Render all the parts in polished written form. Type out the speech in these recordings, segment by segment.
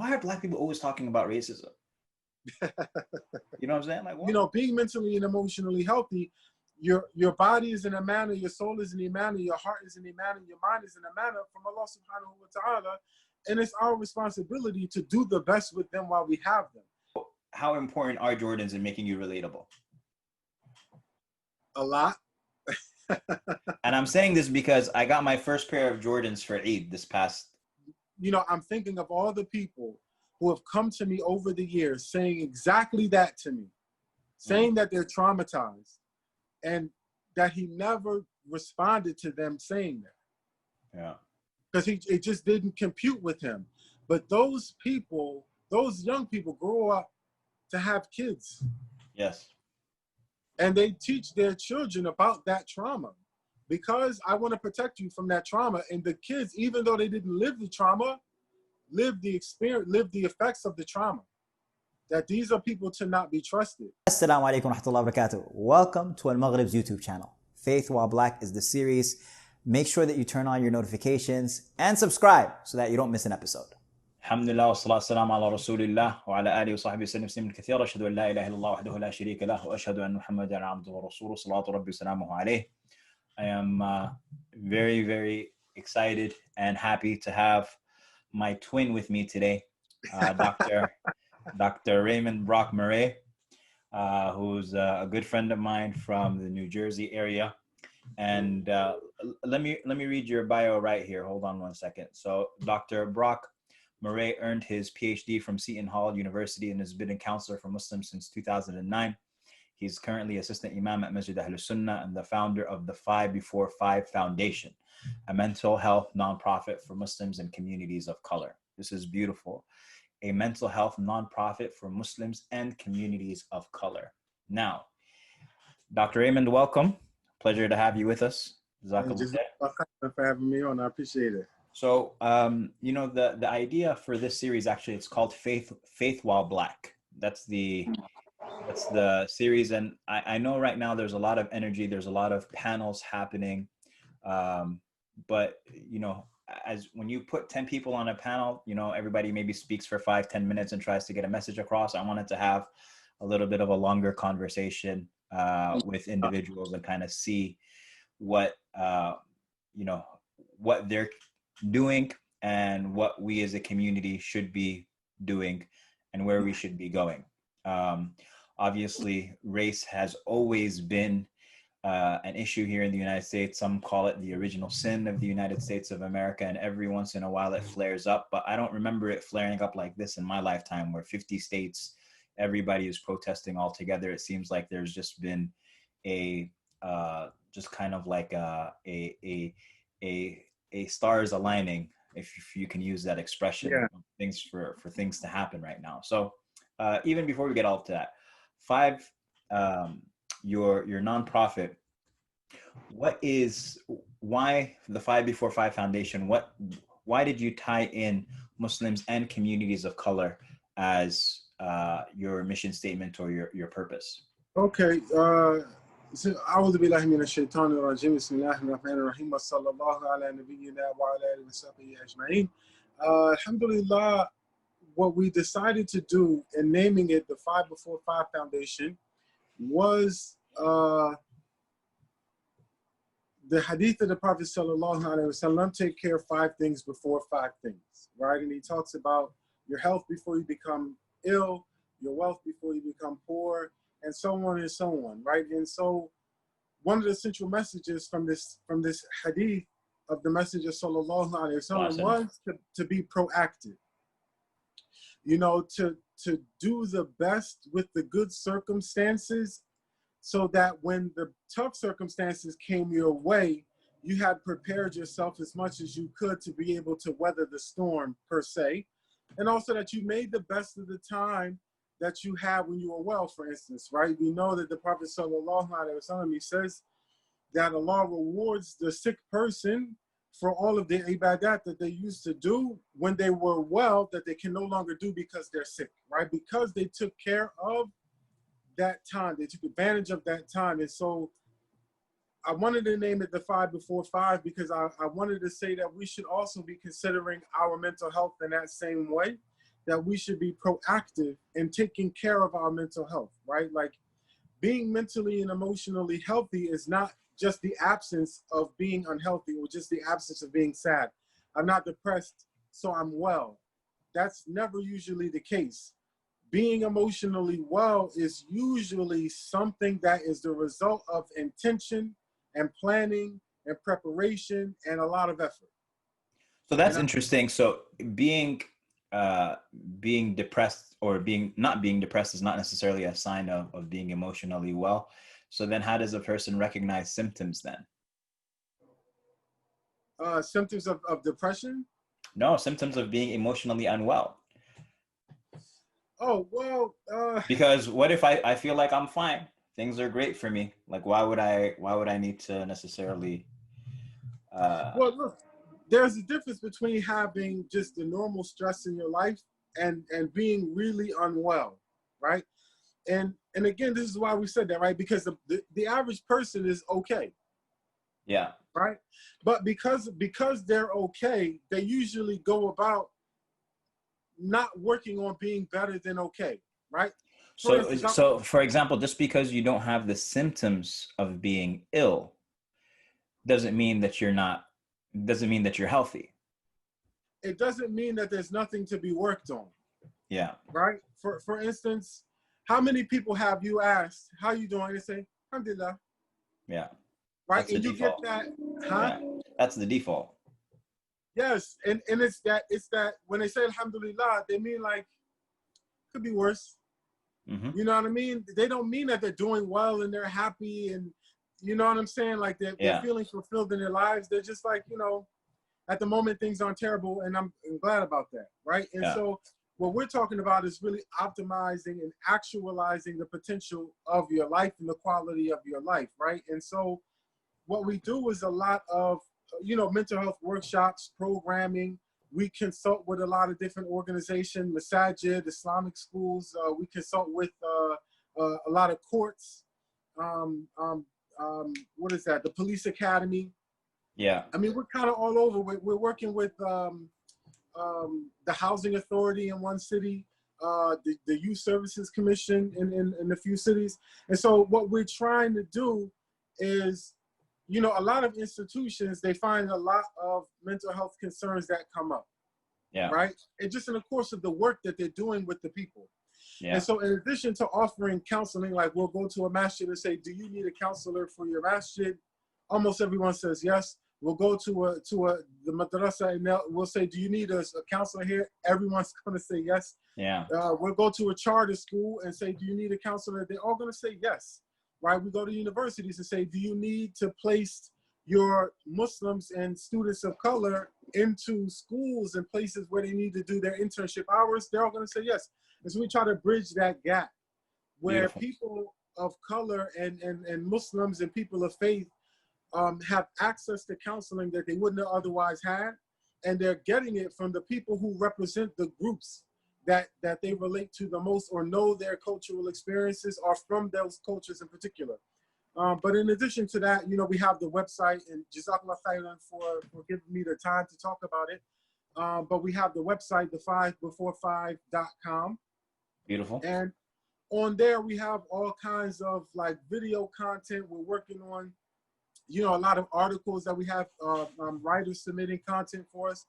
why are black people always talking about racism? You know what I'm saying? Like, what? You know, being mentally and emotionally healthy, your body is in a manner, your soul is in a manner, your heart is in a manner, your mind is in a manner from Allah subhanahu wa ta'ala. And it's our responsibility to do the best with them while we have them. How important are Jordans in making you relatable? A lot. And I'm saying this because I got my first pair of Jordans for Eid this past. You know, I'm thinking of all the people who have come to me over the years saying exactly that to me, saying that they're traumatized and that he never responded to them saying that. Yeah. Because it just didn't compute with him. But those people, those young people grow up to have kids. Yes. And they teach their children about that trauma. Because I want to protect you from that trauma. And the kids, even though they didn't live the trauma, live the experience, live the effects of the trauma. That these are people to not be trusted. Assalamu alaikum wa rahmatullahi wa barakatuh. Welcome to AlMaghrib's YouTube channel. Faith While Black is the series. Make sure that you turn on your notifications and subscribe so that you don't miss an episode. Alhamdulillah, wa salatu salam ala rasulillah wa ala alihi wa sahbihi sallam sallam kathira. Ashhadu an la ilaha illallah wahdahu la sharika lah wa ashhadu anna Muhammadan abduhu wa rasuluhu salatu rabbi salamuhu alayhi. I am very, very excited and happy to have my twin with me today, Dr. Raymond Brock Murray, who's a good friend of mine from the New Jersey area. And let me read your bio right here. Hold on one second. So Dr. Brock Murray earned his PhD from Seton Hall University and has been a counselor for Muslims since 2009. He's currently assistant imam at Masjid Ahl-Sunnah and the founder of the 5 Before 5 Foundation, a mental health nonprofit for Muslims and communities of color. This is beautiful. A mental health nonprofit for Muslims and communities of color. Now, Dr. Raymond, welcome. Pleasure to have you with us. Thank you for having me on. I appreciate it. So, you know, the idea for this series, actually, it's called Faith While Black. That's the series. And I know right now there's a lot of energy. There's a lot of panels happening. But, you know, as when you put 10 people on a panel, you know, everybody maybe speaks for 5-10 minutes and tries to get a message across. I wanted to have a little bit of a longer conversation with individuals and kind of see what, you know, what they're doing and what we as a community should be doing and where we should be going. Obviously, race has always been an issue here in the United States. Some call it the original sin of the United States of America, and every once in a while it flares up, but I don't remember it flaring up like this in my lifetime, where 50 states, everybody is protesting all together. It seems like there's just been a just kind of like a stars aligning, if you can use that expression, things for things to happen right now. So even before we get all to that, your nonprofit, why the 5 Before 5 Foundation? Why did you tie in Muslims and communities of color as your mission statement or your purpose? Okay. أعوذ بالله من الشيطان الرجيم بسم الله الرحمن الرحيم وصلى الله على نبينا وعلى آله وصحبه أجمعين. Alhamdulillah, what we decided to do in naming it the 5 Before 5 Foundation was the hadith of the Prophet sallallahu alaihi wasallam, take care of 5 things before 5 things, right? And he talks about your health before you become ill, your wealth before you become poor, and so on and so on, right? And so one of the central messages from this hadith of the Messenger sallallahu alaihi wasallam was to be proactive. You know, to do the best with the good circumstances so that when the tough circumstances came your way, you had prepared yourself as much as you could to be able to weather the storm per se. And also that you made the best of the time that you had when you were well, for instance, right? We know that the Prophet sallallahu alaihi wasallam, he says that Allah rewards the sick person for all of the ibadat that they used to do when they were well, that they can no longer do because they're sick, right? Because they took care of that time, they took advantage of that time. And so I wanted to name it the 5 Before 5 because I wanted to say that we should also be considering our mental health in that same way. that we should be proactive in taking care of our mental health, right? Like being mentally and emotionally healthy is not just the absence of being unhealthy or just the absence of being sad. I'm not depressed, so I'm well. That's never usually the case. Being emotionally well is usually something that is the result of intention and planning and preparation and a lot of effort. So that's interesting. So being depressed or not being depressed is not necessarily a sign of being emotionally well. So then how does a person recognize symptoms then? Symptoms of depression? No, symptoms of being emotionally unwell. Oh, well, because what if I feel like I'm fine? Things are great for me. Like, why would I need to necessarily well, look, there's a difference between having just the normal stress in your life and being really unwell, right? And again, this is why we said that, right? Because the average person is okay. Yeah. Right? But because they're okay, they usually go about not working on being better than okay, right? So for example, just because you don't have the symptoms of being ill doesn't mean that you're healthy. It doesn't mean that there's nothing to be worked on. Yeah. Right? For instance, how many people have you asked, how you doing? They say, Alhamdulillah. Yeah. Right? That's and the you default. Get that, huh? Yeah. That's the default. Yes. And it's that when they say Alhamdulillah, they mean like, could be worse. Mm-hmm. You know what I mean? They don't mean that they're doing well and they're happy and you know what I'm saying? Like they're feeling fulfilled in their lives. They're just like, you know, at the moment things aren't terrible and I'm glad about that, right? And so what we're talking about is really optimizing and actualizing the potential of your life and the quality of your life, right? And so what we do is a lot of, you know, mental health workshops, programming. We consult with a lot of different organizations, masajid, Islamic schools. We consult with a lot of courts. What is that? The police academy. Yeah. I mean, we're kind of all over. We're working with the housing authority in one city, the Youth Services Commission in a few cities. And so what we're trying to do is, you know, a lot of institutions, they find a lot of mental health concerns that come up. Yeah. Right? And just in the course of the work that they're doing with the people. Yeah. And so in addition to offering counseling, like we'll go to a masjid and say, do you need a counselor for your masjid? Almost everyone says yes. We'll go to the madrasa and we'll say, do you need a counselor here? Everyone's going to say yes. Yeah. We'll go to a charter school and say, do you need a counselor? They're all going to say yes. Right? We go to universities and say, do you need to place your Muslims and students of color into schools and places where they need to do their internship hours? They're all going to say yes. And so we try to bridge that gap where Beautiful. people of color and Muslims and people of faith have access to counseling that they wouldn't have otherwise had. And they're getting it from the people who represent the groups that they relate to the most or know their cultural experiences are from those cultures in particular. But in addition to that, you know, we have the website, and Jazakallah khairan for giving me the time to talk about it. But we have the website, the5before5.com. Beautiful. And on there, we have all kinds of like video content. We're working on, you know, a lot of articles that we have writers submitting content for us.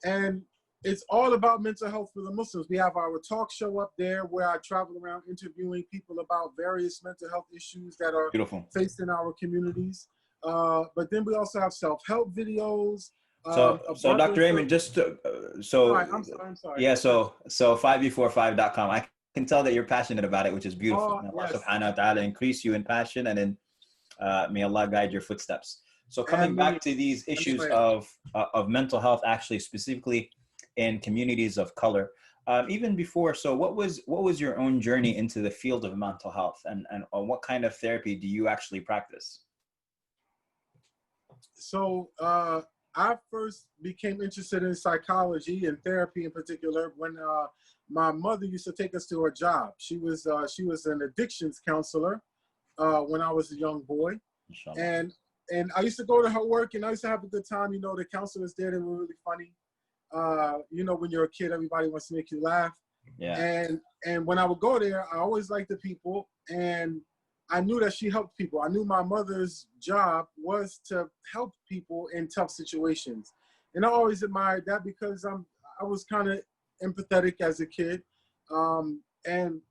And it's all about mental health for the Muslims. We have our talk show up there where I travel around interviewing people about various mental health issues that are faced in our communities. But then we also have self-help videos. So Dr. Raymond, just to, I'm sorry. Yeah, so 5before5.com. I can tell that you're passionate about it, which is beautiful. May Allah subhanahu wa ta'ala increase you in passion, and then may Allah guide your footsteps. So coming back to these issues of mental health, actually specifically in communities of color, even before, so what was your own journey into the field of mental health, and what kind of therapy do you actually practice? So I first became interested in psychology and therapy in particular when my mother used to take us to her job. She was an addictions counselor when I was a young boy. And I used to go to her work and I used to have a good time. You know, the counselors there, they were really funny. You know, when you're a kid, everybody wants to make you laugh. Yeah. And when I would go there, I always liked the people, and I knew that she helped people. I knew my mother's job was to help people in tough situations, and I always admired that because I was kind of empathetic as a kid, and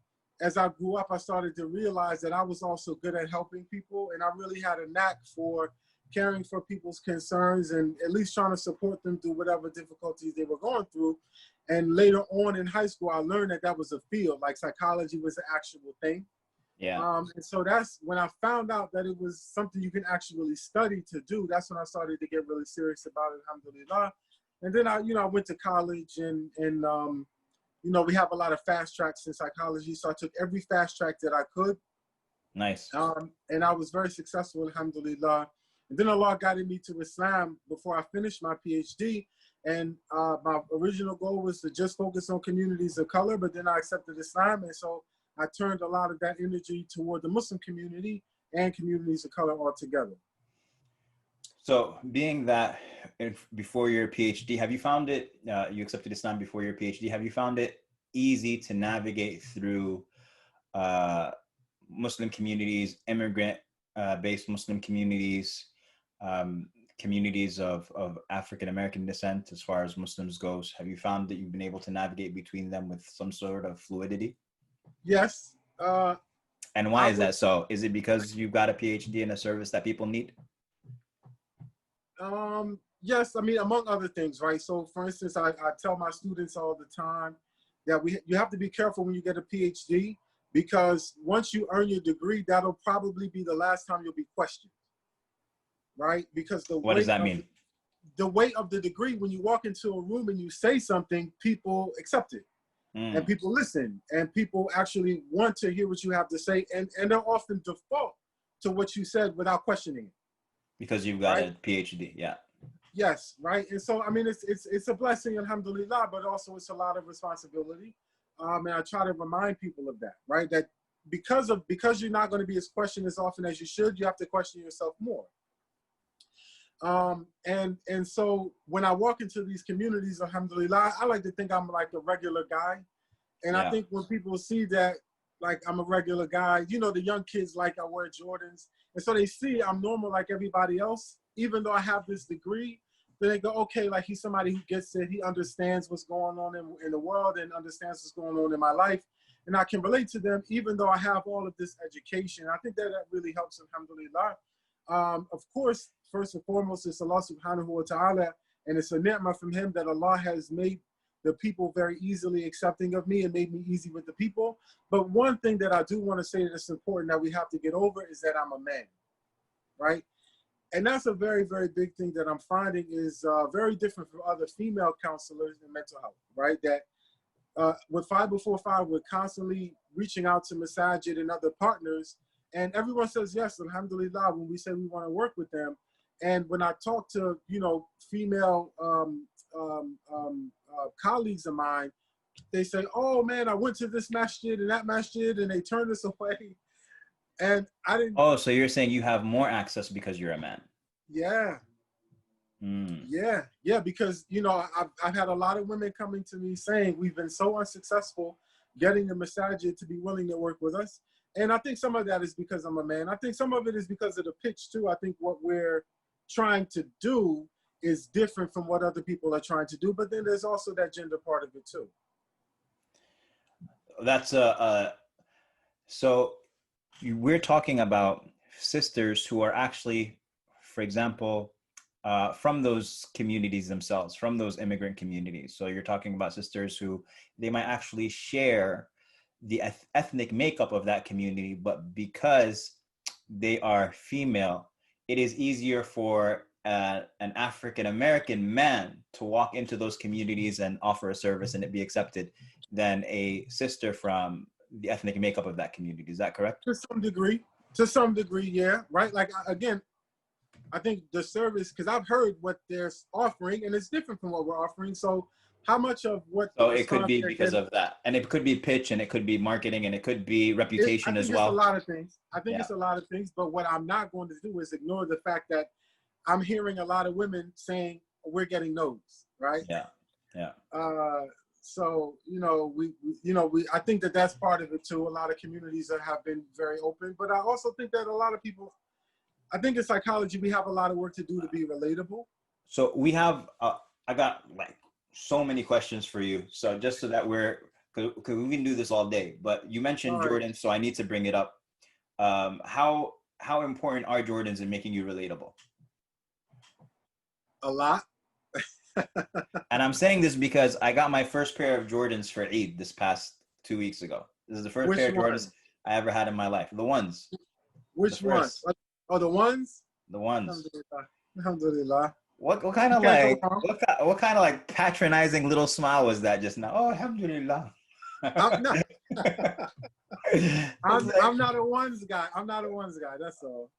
as I grew up, I started to realize that I was also good at helping people, and I really had a knack for caring for people's concerns and at least trying to support them through whatever difficulties they were going through. And later on in high school, I learned that that was a field, like psychology was an actual thing. Yeah. And so that's when I found out that it was something you can actually study to do. That's when I started to get really serious about it, alhamdulillah. And then I went to college and you know, we have a lot of fast tracks in psychology. So I took every fast track that I could. Nice. And I was very successful, alhamdulillah. And then Allah guided me to Islam before I finished my PhD. And my original goal was to just focus on communities of color, but then I accepted Islam. And so I turned a lot of that energy toward the Muslim community and communities of color altogether. So being that before your PhD, have you found it, you accepted Islam before your PhD, have you found it easy to navigate through Muslim communities, immigrant-based Muslim communities, communities of African-American descent as far as Muslims goes? Have you found that you've been able to navigate between them with some sort of fluidity? Yes. And why is that so? Is it because you've got a PhD in a service that people need? Yes, I mean, among other things, right? So for instance, I tell my students all the time that you have to be careful when you get a PhD, because once you earn your degree, that'll probably be the last time you'll be questioned, right? Because what does that mean? The weight of the degree, when you walk into a room and you say something, people accept it. And people listen, and people actually want to hear what you have to say, and they'll often default to what you said without questioning it. Because you've got a PhD, yeah. Yes, right. And so, I mean, it's a blessing, alhamdulillah, but also it's a lot of responsibility. And I try to remind people of that, right? That because you're not going to be as questioned as often as you should, you have to question yourself more. And so when I walk into these communities, alhamdulillah, I like to think I'm like a regular guy. And I think when people see that, like I'm a regular guy, you know, the young kids, like I wear Jordans. And so they see I'm normal like everybody else, even though I have this degree, then they go, okay, like he's somebody who gets it. He understands what's going on in the world and understands what's going on in my life. And I can relate to them, even though I have all of this education. I think that really helps, alhamdulillah. Of course, first and foremost, it's Allah subhanahu wa ta'ala, and it's a ni'mah from him that Allah has made the people very easily accepting of me and made me easy with the people. But one thing that I do want to say that's important that we have to get over is that I'm a man, right? And that's a very, very big thing that I'm finding is very different from other female counselors in mental health, right? That with 545, we're constantly reaching out to Masajid and other partners, and everyone says yes, alhamdulillah, when we say we want to work with them. And when I talk to, you know, female colleagues of mine, they say, oh man, I went to this masjid and that masjid and they turned us away. And I didn't. Oh, so you're saying you have more access because you're a man? Yeah. Yeah, because, you know, I've had a lot of women coming to me saying we've been so unsuccessful getting the masajid to be willing to work with us. And I think some of that is because I'm a man. I think some of it is because of the pitch too. I think what we're trying to do is different from what other people are trying to do. But then there's also that gender part of it too. That's so we're talking about sisters who are actually, for example, from those communities themselves, from those immigrant communities. So you're talking about sisters who they might actually share the ethnic makeup of that community, but because they are female, it is easier for an African-American man to walk into those communities and offer a service and it be accepted than a sister from the ethnic makeup of that community. Is that correct? To some degree, yeah, right? Like, again, I think the service, because I've heard what they're offering and it's different from what we're offering. So how much of what... So it could be because of that. And it could be pitch and it could be marketing and it could be reputation as well. It's a lot of things. I think it's a lot of things. But what I'm not going to do is ignore the fact that I'm hearing a lot of women saying we're getting no's, right? Yeah. Yeah. So, I think that that's part of it too. A lot of communities that have been very open, but I also think that a lot of people, I think in psychology, we have a lot of work to do to be relatable. So we have, I got like so many questions for you. So just so that cause we can do this all day, but you mentioned Jordan, so I need to bring it up. How important are Jordans in making you relatable? A lot. And I'm saying this because I got my first pair of Jordans for Eid this past 2 weeks ago. This is the first pair of Jordans I ever had in my life. The ones. Which ones? Oh, the ones? The ones. Alhamdulillah. What kind of like what kind of like patronizing little smile was that just now? Oh, alhamdulillah. I'm not a ones guy. I'm not a ones guy. That's all.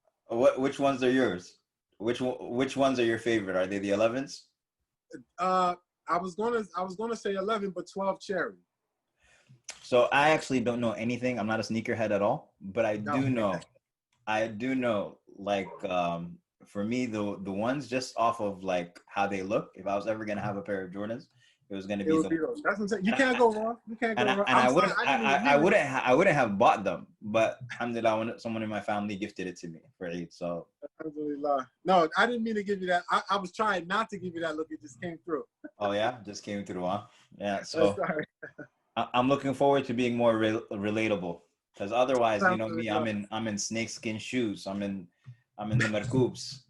Which ones are yours? Which ones are your favorite? Are they the 11s? I was gonna say 11, but 12 cherry. So I actually don't know anything. I'm not a sneakerhead at all, but I do know like for me the ones just off of like how they look. If I was ever gonna have a pair of Jordans, it was gonna be those. That's what I'm saying. You can't go wrong. You can't go wrong. I wouldn't have bought them, but alhamdulillah, someone in my family gifted it to me for Eid. So alhamdulillah. No, I didn't mean to give you that. I was trying not to give you that look. It just came through. Oh yeah, just came through, huh? Yeah. So I'm looking forward to being more relatable, because otherwise, you know me, I'm in snakeskin shoes. I'm in the markoobs.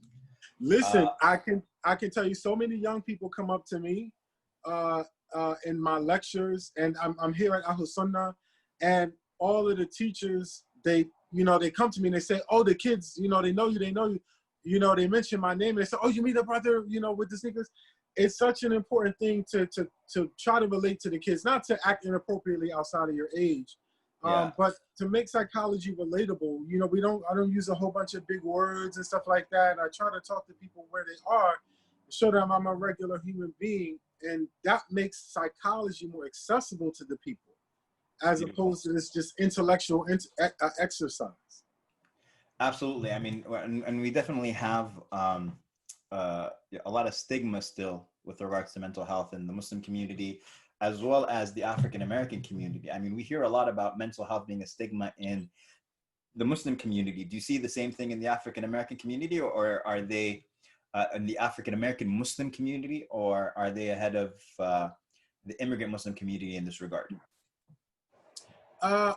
Listen, I can tell you, so many young people come up to me in my lectures, and I'm here at Ahl Sunnah, and all of the teachers, they come to me and they say, oh, the kids, they know you, they mention my name, and they say, oh, you meet a brother, with the sneakers. It's such an important thing to try to relate to the kids, not to act inappropriately outside of your age. But to make psychology relatable, I don't use a whole bunch of big words and stuff like that. I try to talk to people where they are, show them I'm a regular human being, and that makes psychology more accessible to the people, as opposed to this just intellectual exercise. Absolutely. I mean, and we definitely have a lot of stigma still with regards to mental health in the Muslim community, as well as the African American community. I mean, we hear a lot about mental health being a stigma in the Muslim community. Do you see the same thing in the African American community, or are they in the African American Muslim community, or are they ahead of the immigrant Muslim community in this regard? I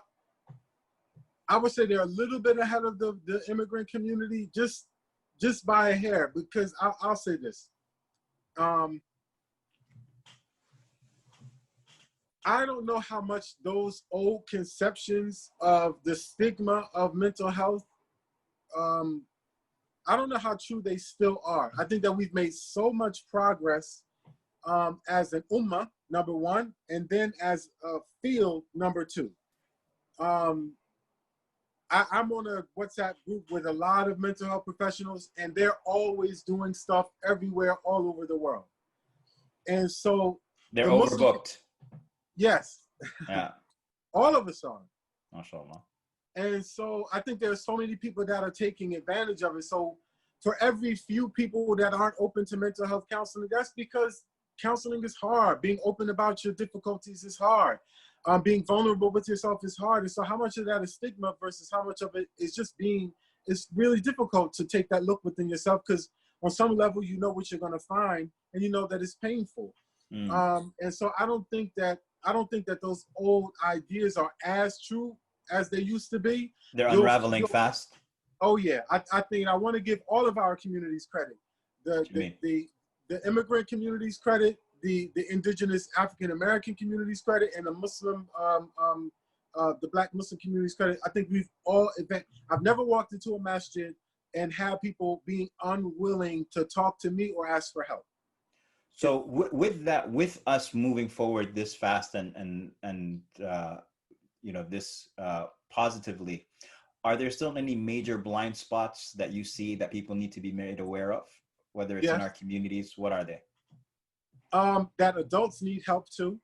would say they're a little bit ahead of the immigrant community, just by a hair, because I'll say this. I don't know how much those old conceptions of the stigma of mental health, I don't know how true they still are. I think that we've made so much progress as an ummah, number one, and then as a field, number two. I'm on a WhatsApp group with a lot of mental health professionals, and they're always doing stuff everywhere, all over the world. And so they're overbooked. Yes. Yeah. All of us are. MashaAllah. And so I think there are so many people that are taking advantage of it. So for every few people that aren't open to mental health counseling, that's because counseling is hard. Being open about your difficulties is hard. Being vulnerable with yourself is hard. And so how much of that is stigma versus how much of it is just it's really difficult to take that look within yourself, because on some level, you know what you're going to find, and you know that it's painful. And so I don't think that those old ideas are as true as they used to be. They're unraveling fast. Oh yeah, I think I want to give all of our communities credit. The immigrant communities credit, the indigenous African American communities credit, and the Muslim, the Black Muslim communities credit. I think we've all I've never walked into a masjid and had people being unwilling to talk to me or ask for help. So with that, with us moving forward this fast and this positively, are there still any major blind spots that you see that people need to be made aware of, whether it's in our communities? What are they? That adults need help too.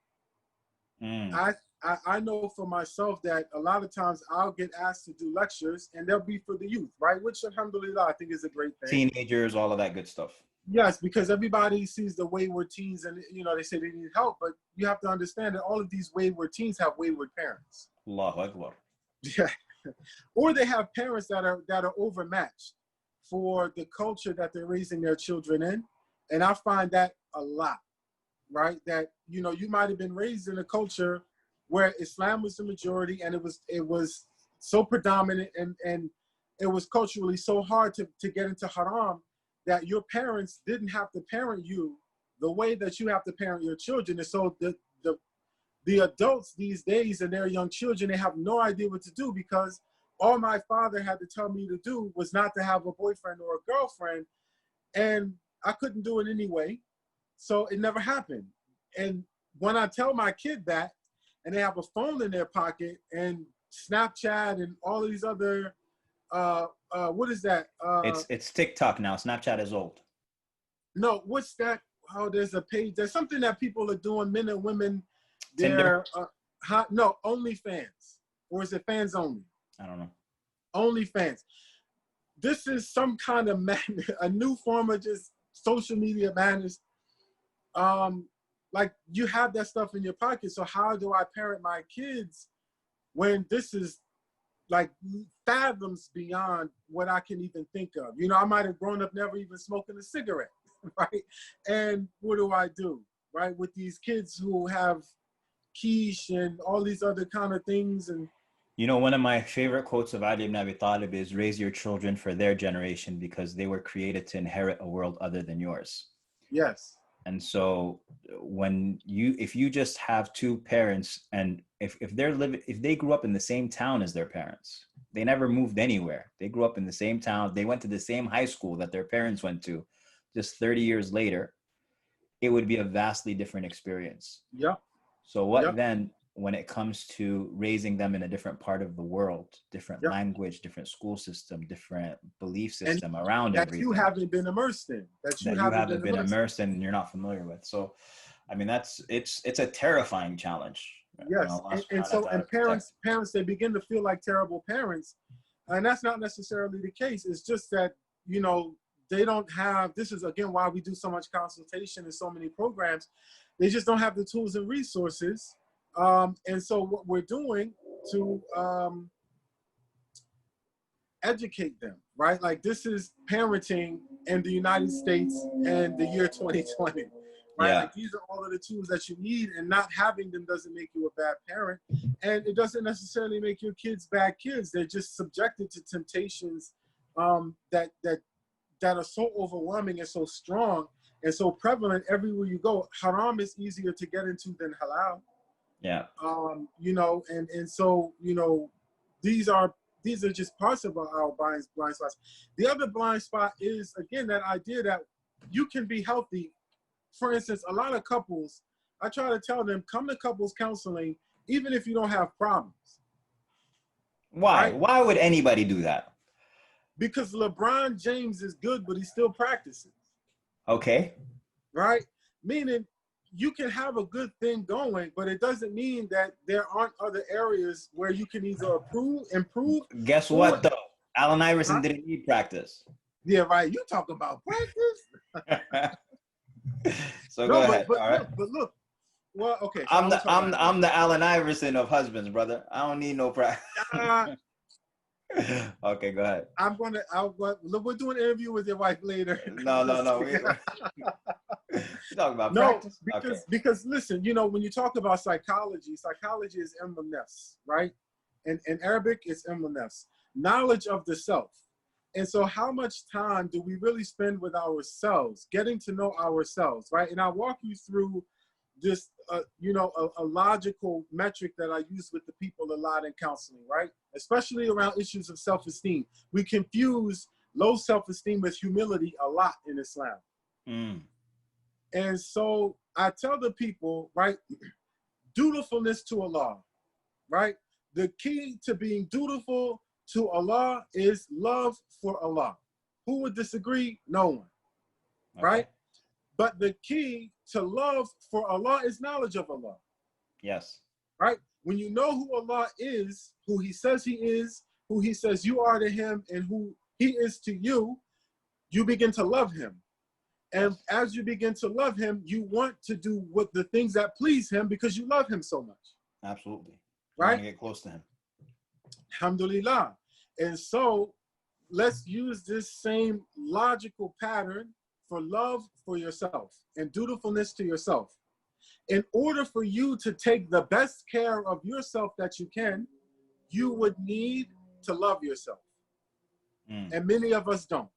I know for myself that a lot of times I'll get asked to do lectures and they'll be for the youth, right? Which alhamdulillah, I think is a great thing. Teenagers, all of that good stuff. Yes, because everybody sees the wayward teens and, you know, they say they need help, but you have to understand that all of these wayward teens have wayward parents. Allahu Akbar. Yeah. Or they have parents that are overmatched for the culture that they're raising their children in. And I find that a lot, right? That, you know, you might have been raised in a culture where Islam was the majority and it was so predominant and it was culturally so hard to get into haram that your parents didn't have to parent you the way that you have to parent your children. And so the adults these days and their young children, they have no idea what to do, because all my father had to tell me to do was not to have a boyfriend or a girlfriend. And I couldn't do it anyway. So it never happened. And when I tell my kid that, and they have a phone in their pocket and Snapchat and all of these other, what is that? It's TikTok now. Snapchat is old. No, what's that? Oh, there's a page. There's something that people are doing, men and women. They're, no, OnlyFans. Or is it fans only? I don't know. OnlyFans. This is some kind of a new form of just social media madness. Like, you have that stuff in your pocket. So how do I parent my kids when this is like fathoms beyond what I can even think of? You know, I might have grown up never even smoking a cigarette, right? And what do I do, right? With these kids who have quiche and all these other kind of things. And you know, one of my favorite quotes of Ali ibn Abi Talib is, raise your children for their generation because they were created to inherit a world other than yours. Yes. And so if you just have two parents, and if they grew up in the same town as their parents, they never moved anywhere. They grew up in the same town. They went to the same high school that their parents went to. Just 30 years later, it would be a vastly different experience. Yep. So what then, when it comes to raising them in a different part of the world, different language, different school system, different belief system and around everything. That you haven't been immersed in. That you haven't been immersed in and you're not familiar with. So, I mean, it's a terrifying challenge. Yes, you know, and parents, they begin to feel like terrible parents. And that's not necessarily the case. It's just that, you know, they don't have, this is again why we do so much consultation and so many programs. They just don't have the tools and resources. And so what we're doing to educate them, right? Like, this is parenting in the United States and the year 2020, right? Yeah. Like, these are all of the tools that you need, and not having them doesn't make you a bad parent. And it doesn't necessarily make your kids bad kids. They're just subjected to temptations that are so overwhelming and so strong and so prevalent everywhere you go. Haram is easier to get into than halal. Yeah. You know, and so, you know, these are just parts of our blind spots. The other blind spot is, again, that idea that you can be healthy. For instance, a lot of couples, I try to tell them, come to couples counseling, even if you don't have problems. Why? Right? Why would anybody do that? Because LeBron James is good, but he still practices. Okay. Right? Meaning, you can have a good thing going, but it doesn't mean that there aren't other areas where you can either improve. Guess what, though? Allen Iverson didn't need practice. Yeah, right. You talk about practice. So go ahead. But look. Well, okay. So I'm the Allen Iverson of husbands, brother. I don't need no practice. Okay, go ahead. We're doing an interview with your wife later. No. Talk about practice. Because listen, you know, when you talk about psychology is ilm al-nafs, right? And in Arabic, it's ilm al-nafs, knowledge of the self. And so how much time do we really spend with ourselves, getting to know ourselves, right? And I'll walk you through this, you know, a logical metric that I use with the people a lot in counseling, right? Especially around issues of self-esteem. We confuse low self-esteem with humility a lot in Islam. Mm. And so I tell the people, right, dutifulness to Allah, right? The key to being dutiful to Allah is love for Allah. Who would disagree? No one, right? But the key to love for Allah is knowledge of Allah. Yes. Right? When you know who Allah is, who He says He is, who He says you are to Him, and who He is to you, you begin to love Him. And Yes. as you begin to love him, you want to do what the things that please him because you love him so much. Absolutely. You Right? want to get close to him. Alhamdulillah. And so let's use this same logical pattern for love for yourself and dutifulness to yourself. In order for you to take the best care of yourself that you can, you would need to love yourself. And many of us don't.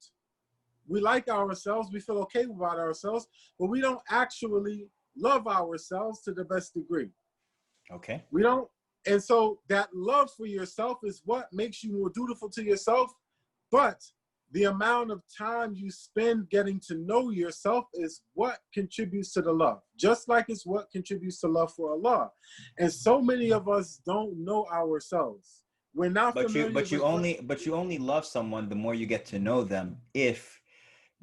We like ourselves, we feel okay about ourselves, but we don't actually love ourselves to the best degree. Okay. We don't. And so that love for yourself is what makes you more dutiful to yourself. But the amount of time you spend getting to know yourself is what contributes to the love, just like it's what contributes to love for Allah. And so many of us don't know ourselves. We're not familiar but you only love someone the more you get to know them if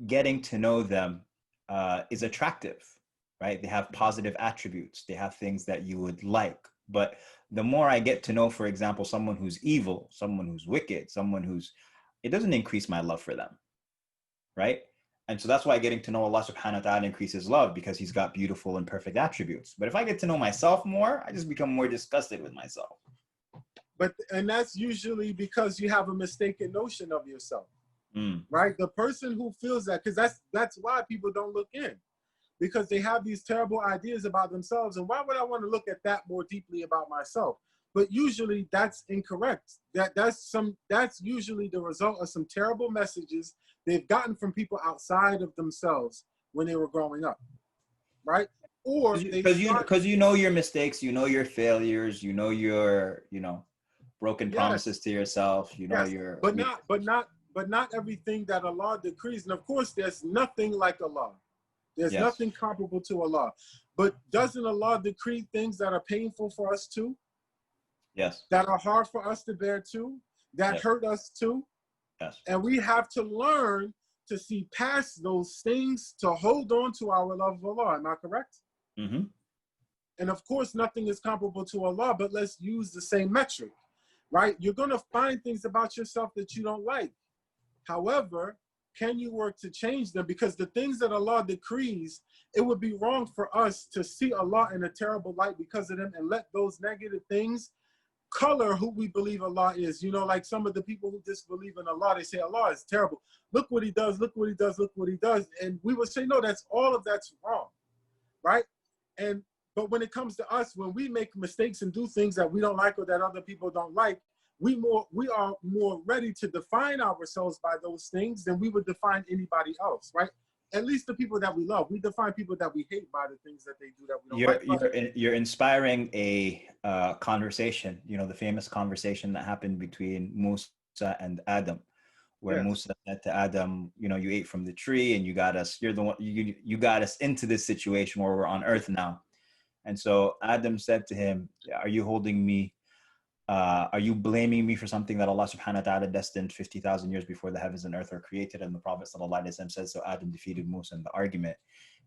getting to know them is attractive, right? They have positive attributes. They have things that you would like. But the more I get to know, for example, someone who's evil, someone who's wicked, someone who's, it doesn't increase my love for them, right? And so that's why getting to know Allah subhanahu wa ta'ala increases love, because he's got beautiful and perfect attributes. But if I get to know myself more, I just become more disgusted with myself. And that's usually because you have a mistaken notion of yourself, right? The person who feels that, because that's why people don't look in, because they have these terrible ideas about themselves. And why would I want to look at that more deeply about myself? But usually that's incorrect. That's usually the result of some terrible messages they've gotten from people outside of themselves when they were growing up, right? Or because you know your mistakes, you know your failures, you know your broken promises to yourself, you know your. But not everything that Allah decrees. And of course, there's nothing like Allah. There's nothing comparable to Allah. But doesn't Allah decree things that are painful for us too? Yes. That are hard for us to bear too? That hurt us too? Yes. And we have to learn to see past those things to hold on to our love of Allah. Am I correct? Mm-hmm. And of course, nothing is comparable to Allah, but let's use the same metric, right? You're going to find things about yourself that you don't like. However, can you work to change them? Because the things that Allah decrees, it would be wrong for us to see Allah in a terrible light because of them and let those negative things color who we believe Allah is. You know, like some of the people who disbelieve in Allah, they say Allah is terrible. Look what he does, look what he does, look what he does. And we would say, no, that's wrong, right? But when it comes to us, when we make mistakes and do things that we don't like or that other people don't like, we are more ready to define ourselves by those things than we would define anybody else, right? At least the people that we love. We define people that we hate by the things that they do that we don't like. You're inspiring a conversation, the famous conversation that happened between Musa and Adam, where Musa said to Adam, you ate from the tree and you got us, you're the one, you got us into this situation where we're on earth now. And so Adam said to him, are you holding me? Are you blaming me for something that Allah subhanahu wa ta'ala destined 50,000 years before the heavens and earth were created? And the Prophet sallallahu alaihi wasallam says, so Adam defeated Musa in the argument.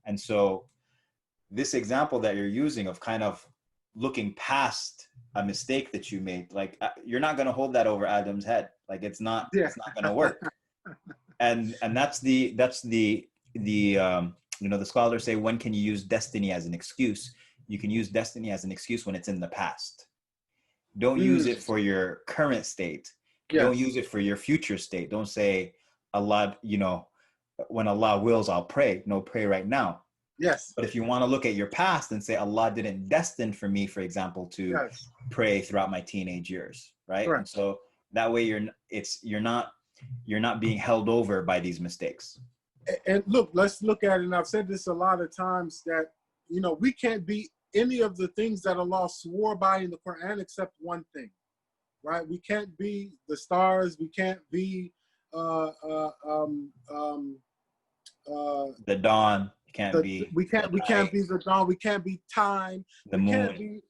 And so this example that you're using of kind of looking past a mistake that you made, like you're not going to hold that over Adam's head. Like it's not going to work. And that's the scholars say, when can you use destiny as an excuse? You can use destiny as an excuse when it's in the past. Don't use it for your current state. Don't use it for your future state. Don't say, Allah, when Allah wills, I'll pray. No, pray right now. Yes. But if you want to look at your past and say, Allah didn't destine for me, for example, to pray throughout my teenage years, right? Correct. And so that way you're not being held over by these mistakes. And look, let's look at it. And I've said this a lot of times that, we can't be any of the things that Allah swore by in the Quran except one thing, right? We can't be the stars. We can't be the dawn. We can't be the dawn. We can't be time. The moon.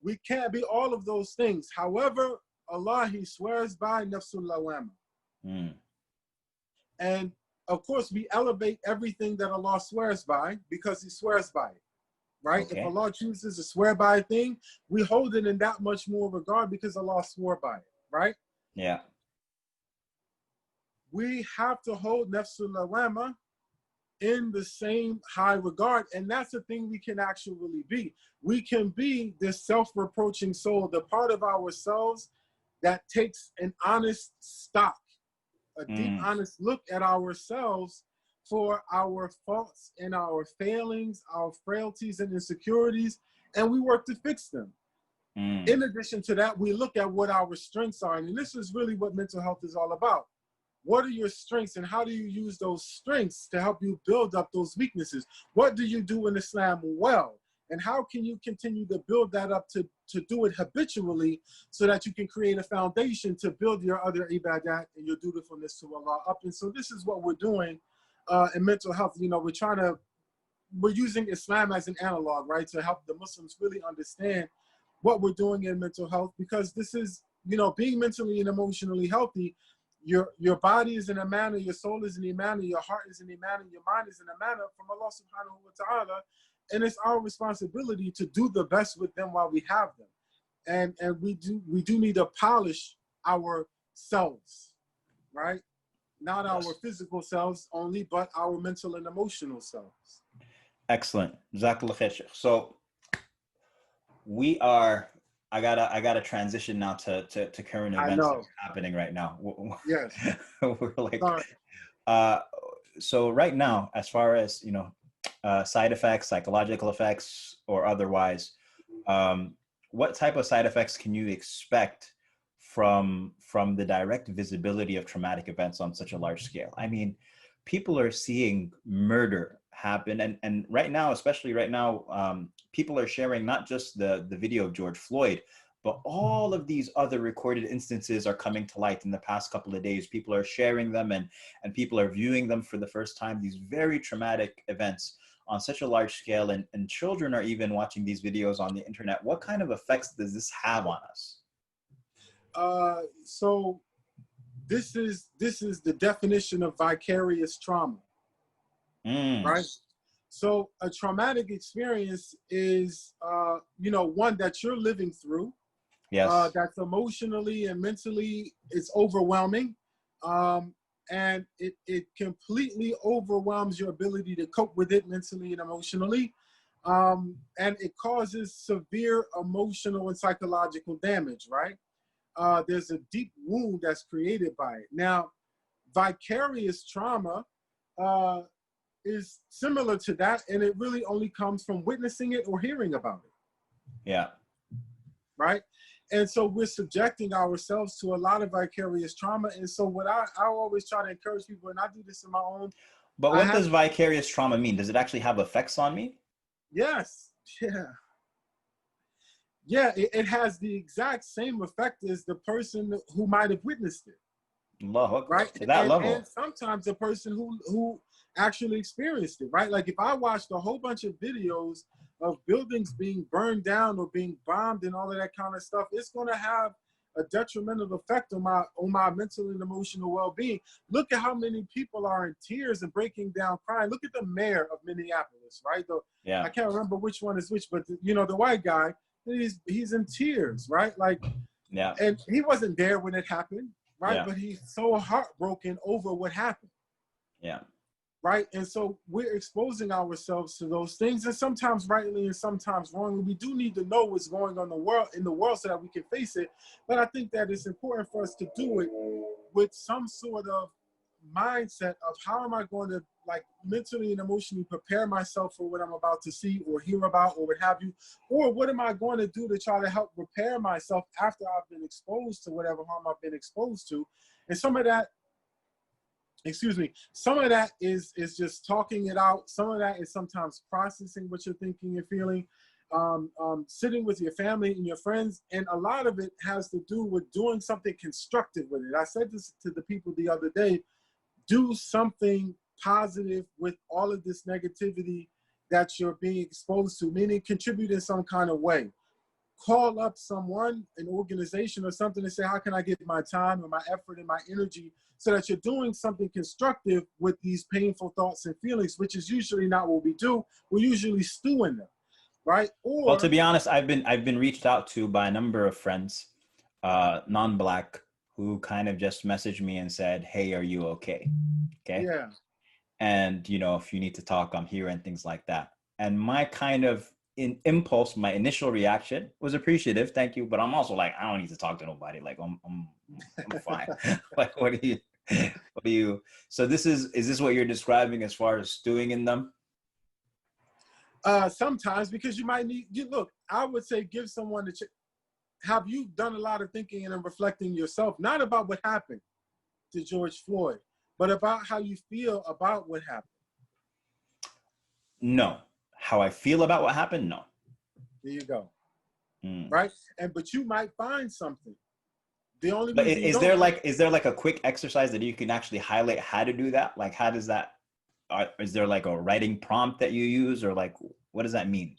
We can't be all of those things. However, Allah, he swears by nafsul lawama. And of course, we elevate everything that Allah swears by because he swears by it. Right? Okay. If Allah chooses to swear by a thing, we hold it in that much more regard because Allah swore by it, right? Yeah. We have to hold nafsul lawama in the same high regard. And that's the thing we can actually be. We can be this self-reproaching soul, the part of ourselves that takes an honest stock, a deep, honest look at ourselves for our faults and our failings, our frailties and insecurities, and we work to fix them. In addition to that, we look at what our strengths are. And this is really what mental health is all about. What are your strengths and how do you use those strengths to help you build up those weaknesses? What do you do in Islam well? And how can you continue to build that up to do it habitually so that you can create a foundation to build your other ibadat and your dutifulness to Allah up? And so this is what we're doing in mental health. You know, we're using Islam as an analog, right? To help the Muslims really understand what we're doing in mental health, because this is, you know, being mentally and emotionally healthy. Your body is in a manner, your soul is in a manner, your heart is in a manner, your mind is in a manner from Allah subhanahu wa ta'ala. And it's our responsibility to do the best with them while we have them. And we do need to polish ourselves, right? Not our physical selves only, but our mental and emotional selves. Excellent. Jazakallah khair, Sheikh. So we are, I gotta transition now to current events that are happening right now. Yes. We're like, so right now, as far as, you know, side effects, psychological effects, or otherwise, what type of side effects can you expect from the direct visibility of traumatic events on such a large scale? I mean, people are seeing murder happen, and right now, especially right now, people are sharing not just the video of George Floyd, but all of these other recorded instances are coming to light in the past couple of days. People are sharing them, and people are viewing them for the first time, these very traumatic events on such a large scale, and children are even watching these videos on the internet. What kind of effects does this have on us? So this is the definition of vicarious trauma, right? So a traumatic experience is, you know, one that you're living through. Yes. That's emotionally and mentally, it's overwhelming. And it completely overwhelms your ability to cope with it mentally and emotionally. And it causes severe emotional and psychological damage, right? There's a deep wound that's created by it. Now, vicarious trauma is similar to that, and it really only comes from witnessing it or hearing about it. Yeah. Right? And so we're subjecting ourselves to a lot of vicarious trauma. And so what I always try to encourage people, and I do this in my own. But what does vicarious trauma mean? Does it actually have effects on me? Yes. Yeah. Yeah, it has the exact same effect as the person who might have witnessed it. Right? To that level. And sometimes the person who actually experienced it, right? Like if I watched a whole bunch of videos of buildings being burned down or being bombed and all of that kind of stuff, it's going to have a detrimental effect on my mental and emotional well-being. Look at how many people are in tears and breaking down crying. Look at the mayor of Minneapolis, right? Yeah. I can't remember which one is which, but you know, the white guy, he's in tears, right? Like, yeah. And he wasn't there when it happened, right? Yeah. But he's so heartbroken over what happened. Yeah. Right. And so we're exposing ourselves to those things, and sometimes rightly and sometimes wrongly. We do need to know what's going on in the world so that we can face it. But I think that it's important for us to do it with some sort of mindset of how am I going to, like, mentally and emotionally prepare myself for what I'm about to see or hear about or what have you, or what am I going to do to try to help repair myself after I've been exposed to whatever harm I've been exposed to. And some of that is just talking it out. Some of that is sometimes processing what you're thinking and feeling, sitting with your family and your friends. And a lot of it has to do with doing something constructive with it. I said this to the people the other day, do something positive with all of this negativity that you're being exposed to, meaning contribute in some kind of way. Call up someone, an organization or something, and say, how can I give my time and my effort and my energy so that you're doing something constructive with these painful thoughts and feelings, which is usually not what we do. We usually stew in them, right? Or, well, to be honest, I've been reached out to by a number of friends, non-Black, who kind of just messaged me and said, hey, are you okay? Okay. Yeah. And, you know, if you need to talk, I'm here and things like that. And my kind of impulse, my initial reaction was appreciative. Thank you. But I'm also like, I don't need to talk to nobody. Like, I'm fine. Like, what do you, so is this what you're describing as far as stewing in them? Sometimes, because you might need, look, I would say give someone have you done a lot of thinking and reflecting yourself, not about what happened to George Floyd, but about how you feel about what happened? No. How I feel about what happened? No. There you go. Right? But you might find something. The only but reason is there like a quick exercise that you can actually highlight how to do that? Like, how does that, is there like a writing prompt that you use, or like, what does that mean?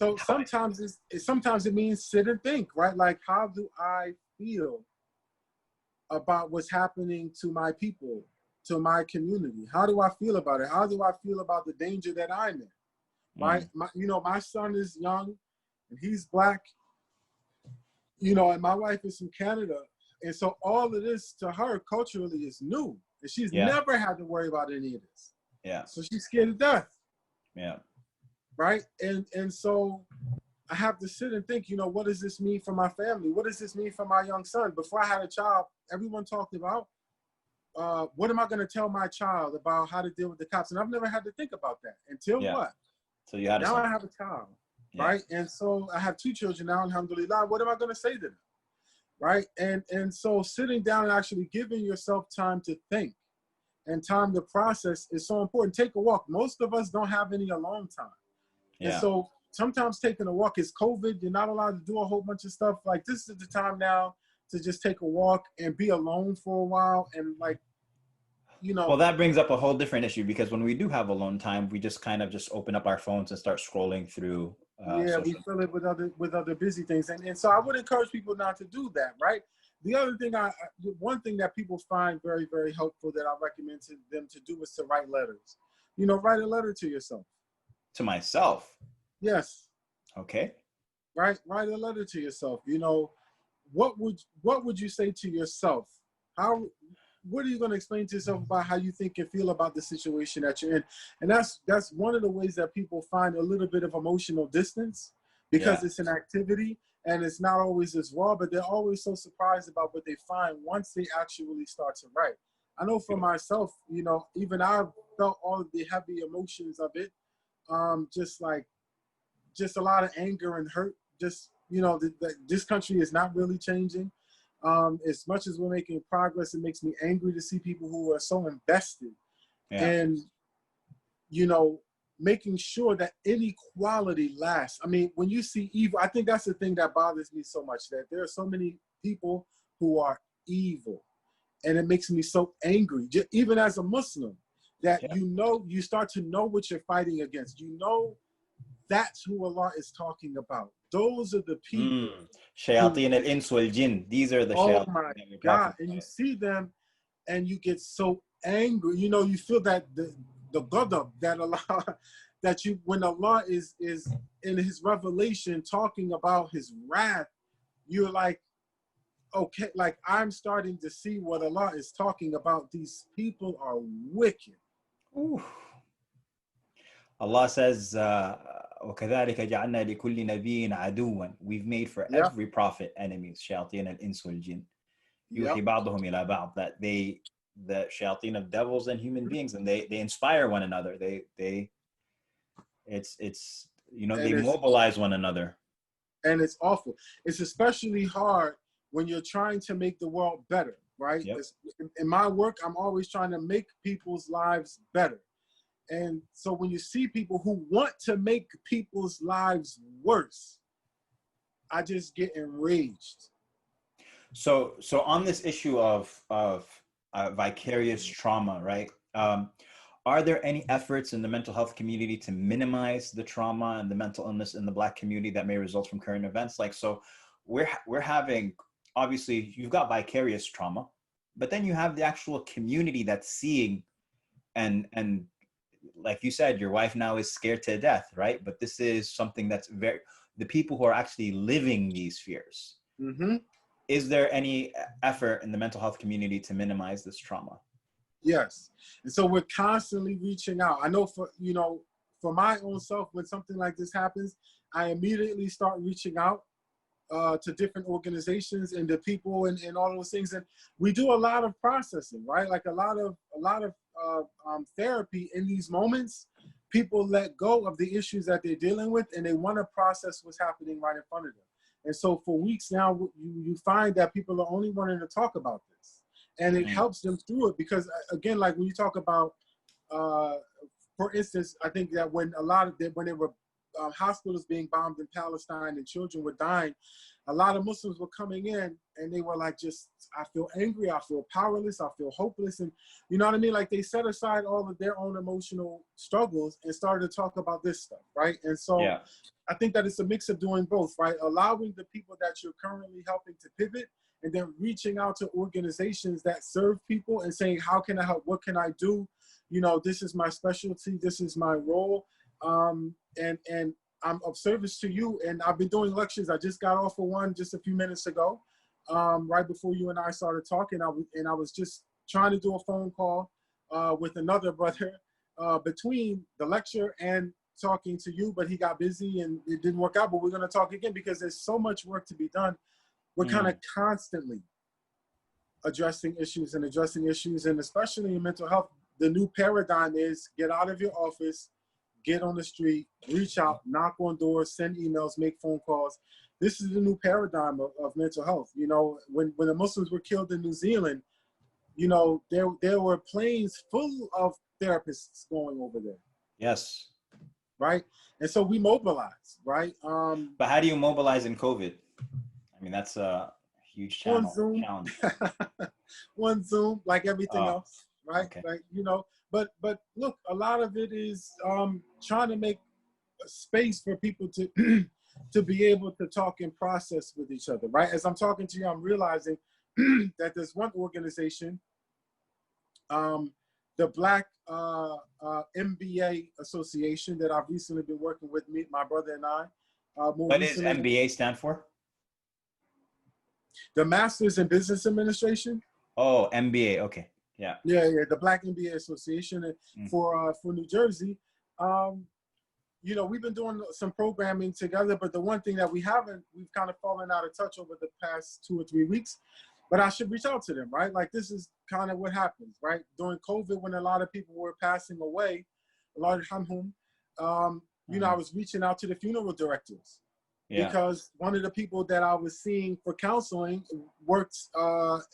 So sometimes it means sit and think, right? Like, how do I feel about what's happening to my people, to my community? How do I feel about it? How do I feel about the danger that I'm in? Right? My son is young and he's Black, and my wife is from Canada. And so all of this to her culturally is new. And she's never had to worry about any of this. Yeah. So she's scared to death. Yeah. Right? And so I have to sit and think, what does this mean for my family? What does this mean for my young son? Before I had a child, everyone talked about, what am I going to tell my child about how to deal with the cops? And I've never had to think about that until what? So you had now I have a child, right? And so I have 2 children now, alhamdulillah. What am I going to say to them? Right? And so sitting down and actually giving yourself time to think and time to process is so important. Take a walk. Most of us don't have any alone time. And so sometimes taking a walk is COVID. You're not allowed to do a whole bunch of stuff. Like, this is the time now to just take a walk and be alone for a while. And well, that brings up a whole different issue, because when we do have alone time, we just kind of just open up our phones and start scrolling through. We fill it with other busy things. And so I would encourage people not to do that, right? The other thing, one thing that people find very, very helpful that I recommend to them to do is to write letters. Write a letter to yourself. To myself? Yes. Okay. Right? Write a letter to yourself. What would you say to yourself? What are you going to explain to yourself about how you think and feel about the situation that you're in? And that's one of the ways that people find a little bit of emotional distance, because it's an activity and it's not always as raw, but they're always so surprised about what they find once they actually start to write. I know for myself, even I've felt all of the heavy emotions of it. Just a lot of anger and hurt. Just, this country is not really changing. As much as we're making progress, it makes me angry to see people who are so invested in, making sure that inequality lasts. I mean, when you see evil, I think that's the thing that bothers me so much, that there are so many people who are evil. And it makes me so angry, even as a Muslim, that you start to know what you're fighting against. That's who Allah is talking about. Those are the people. Shayateen al-ins wal-jinn. These are the shayateen. Oh my God. And you see them and you get so angry. You feel that the ghadab that Allah, when Allah is in his revelation talking about his wrath, you're like, okay, like, I'm starting to see what Allah is talking about. These people are wicked. Ooh. Allah says, وَكَذَلِكَ جَعَلْنَا لِكُلِّ نَبِيٍّ عَدُوًّا. We've made for every prophet enemies, shayateen al-ins wal-jinn. يُوحِي بَعْضُهُمْ إِلَى بَعْضٍ. That the shayateen of devils and human beings, and they inspire one another. They mobilize one another. And it's awful. It's especially hard when you're trying to make the world better, right? Yep. In my work, I'm always trying to make people's lives better. And so when you see people who want to make people's lives worse, I just get enraged. So on this issue of vicarious trauma, right? Are there any efforts in the mental health community to minimize the trauma and the mental illness in the Black community that may result from current events? Like, so we're having, obviously, you've got vicarious trauma, but then you have the actual community that's seeing, and like you said, your wife now is scared to death, right? But this is something that's the people who are actually living these fears. Mm-hmm. Is there any effort in the mental health community to minimize this trauma? Yes. And so we're constantly reaching out. I know for my own self, when something like this happens, I immediately start reaching out to different organizations and the people and all those things. And we do a lot of processing, right? Like a lot of therapy in these moments. People let go of the issues that they're dealing with, and they want to process what's happening right in front of them. And so for weeks now, you find that people are only wanting to talk about this, and it helps them through it. Because again, like when you talk about, for instance, I think that when there were hospitals being bombed in Palestine and children were dying, a lot of Muslims were coming in and they were like, I feel angry, I feel powerless, I feel hopeless. And you know what I mean? Like they set aside all of their own emotional struggles and started to talk about this stuff, right? And so I think that it's a mix of doing both, right? Allowing the people that you're currently helping to pivot, and then reaching out to organizations that serve people and saying, how can I help? What can I do? You know, this is my specialty, this is my role. And I'm of service to you. And I've been doing lectures. I just got off of one just a few minutes ago, right before you and I started talking. I was just trying to do a phone call with another brother between the lecture and talking to you, but he got busy and it didn't work out. But we're going to talk again because there's so much work to be done. We're kind of constantly addressing issues, and especially in mental health, the new paradigm is get out of your office, get on the street, reach out, knock on doors, send emails, make phone calls. This is the new paradigm of mental health. You know, when the Muslims were killed in New Zealand, you know, there were planes full of therapists going over there. Yes. Right? And so we mobilized, right? But how do you mobilize in COVID? I mean, that's a huge challenge. One Zoom, like everything else, right? Okay. Like, you know, but look, a lot of it is trying to make a space for people to to be able to talk and process with each other, right? As I'm talking to you, I'm realizing that there's one organization, the Black MBA Association, that I've recently been working with, my brother and I. What does MBA stand for? The Masters in Business Administration. Oh, MBA. Okay. Yeah. Yeah. The Black MBA Association for New Jersey. You know, we've been doing some programming together, but the one thing that we've kind of fallen out of touch over the past 2 or 3 weeks. But I should reach out to them, right? Like this is kind of what happens, right? During COVID, when a lot of people were passing away, 𝐁𝐥𝐚𝐤𝐤, you know, I was reaching out to the funeral directors. Yeah. Because one of the people that I was seeing for counseling works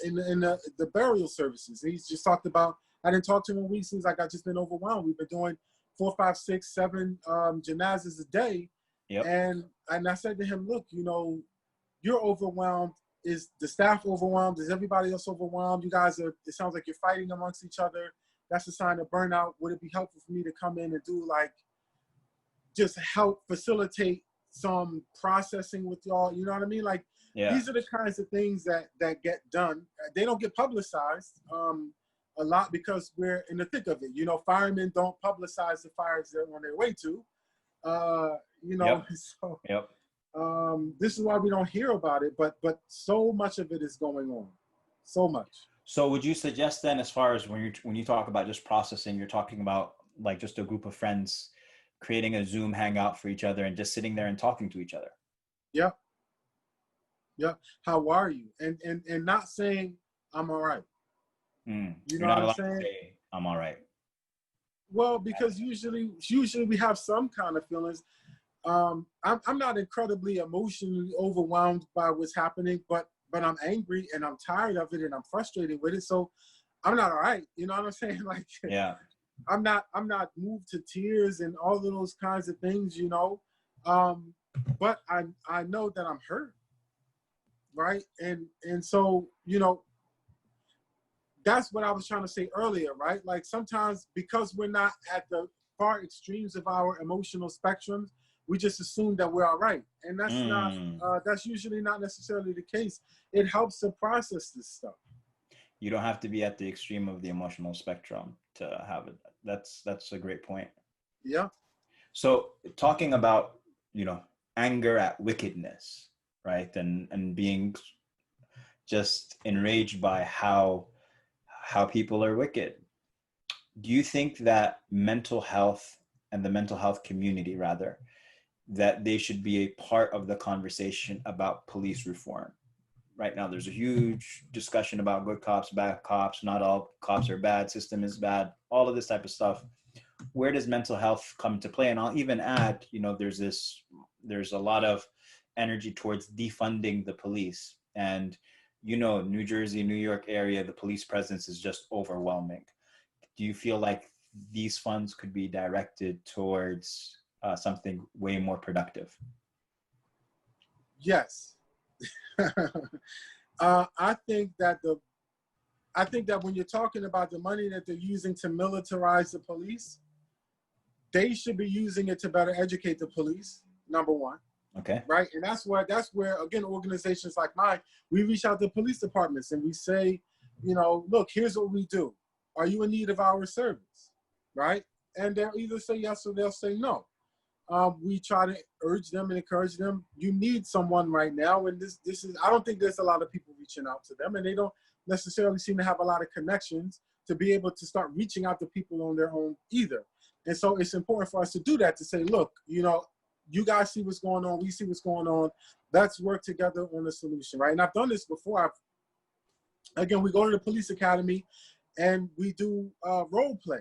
in the burial services. He's just talked about, I didn't talk to him in weeks. He's like, I've just been overwhelmed. We've been doing 4, 5, 6, 7 janazas a day. Yep. And I said to him, look, you know, you're overwhelmed. Is the staff overwhelmed? Is everybody else overwhelmed? You guys it sounds like you're fighting amongst each other. That's a sign of burnout. Would it be helpful for me to come in and do just help facilitate some processing with y'all? You know what I mean? Like, these are the kinds of things that get done. They don't get publicized a lot because we're in the thick of it. You know, firemen don't publicize the fires they're on their way to. You know, this is why we don't hear about it, but so much of it is going on. So much. So would you suggest then, as far as when you talk about just processing, you're talking about like just a group of friends creating a Zoom hangout for each other and just sitting there and talking to each other? Yeah. How are you? And not saying I'm all right. You know what I'm saying? Say, I'm all right. Well, because usually we have some kind of feelings. I'm not incredibly emotionally overwhelmed by what's happening, but I'm angry and I'm tired of it and I'm frustrated with it. So I'm not all right. You know what I'm saying? Like, yeah, I'm not moved to tears and all of those kinds of things, you know. But I know that I'm hurt, right? And so, you know, that's what I was trying to say earlier, right? Like sometimes because we're not at the far extremes of our emotional spectrums, we just assume that we're all right. And that's that's usually not necessarily the case. It helps to process this stuff. You don't have to be at the extreme of the emotional spectrum to have it. That's a great point. Yeah. So talking about, you know, anger at wickedness, right? And being just enraged by how people are wicked. do you think that mental health and the mental health community, rather, that they should be a part of the conversation about police reform? Right now, there's a huge discussion about good cops, bad cops, not all cops are bad, system is bad, all of this type of stuff. Where does mental health come to play? And I'll even add, you know, there's a lot of energy towards defunding the police. And, you know, New Jersey, New York area, the police presence is just overwhelming. Do you feel like these funds could be directed towards something way more productive? Yes. I think that when you're talking about the money that they're using to militarize the police, they should be using it to better educate the police, number one. Okay. Right. And that's where, again, organizations like mine, we reach out to police departments and we say, you know, look, here's what we do. Are you in need of our service? Right. And they'll either say yes or they'll say no. We try to urge them and encourage them. You need someone right now. And this is, I don't think there's a lot of people reaching out to them, and they don't necessarily seem to have a lot of connections to be able to start reaching out to people on their own either. And so it's important for us to do that, to say, look, you know, you guys see what's going on. We see what's going on. Let's work together on a solution, right? And I've done this before. Again, we go to the police academy and we do role play,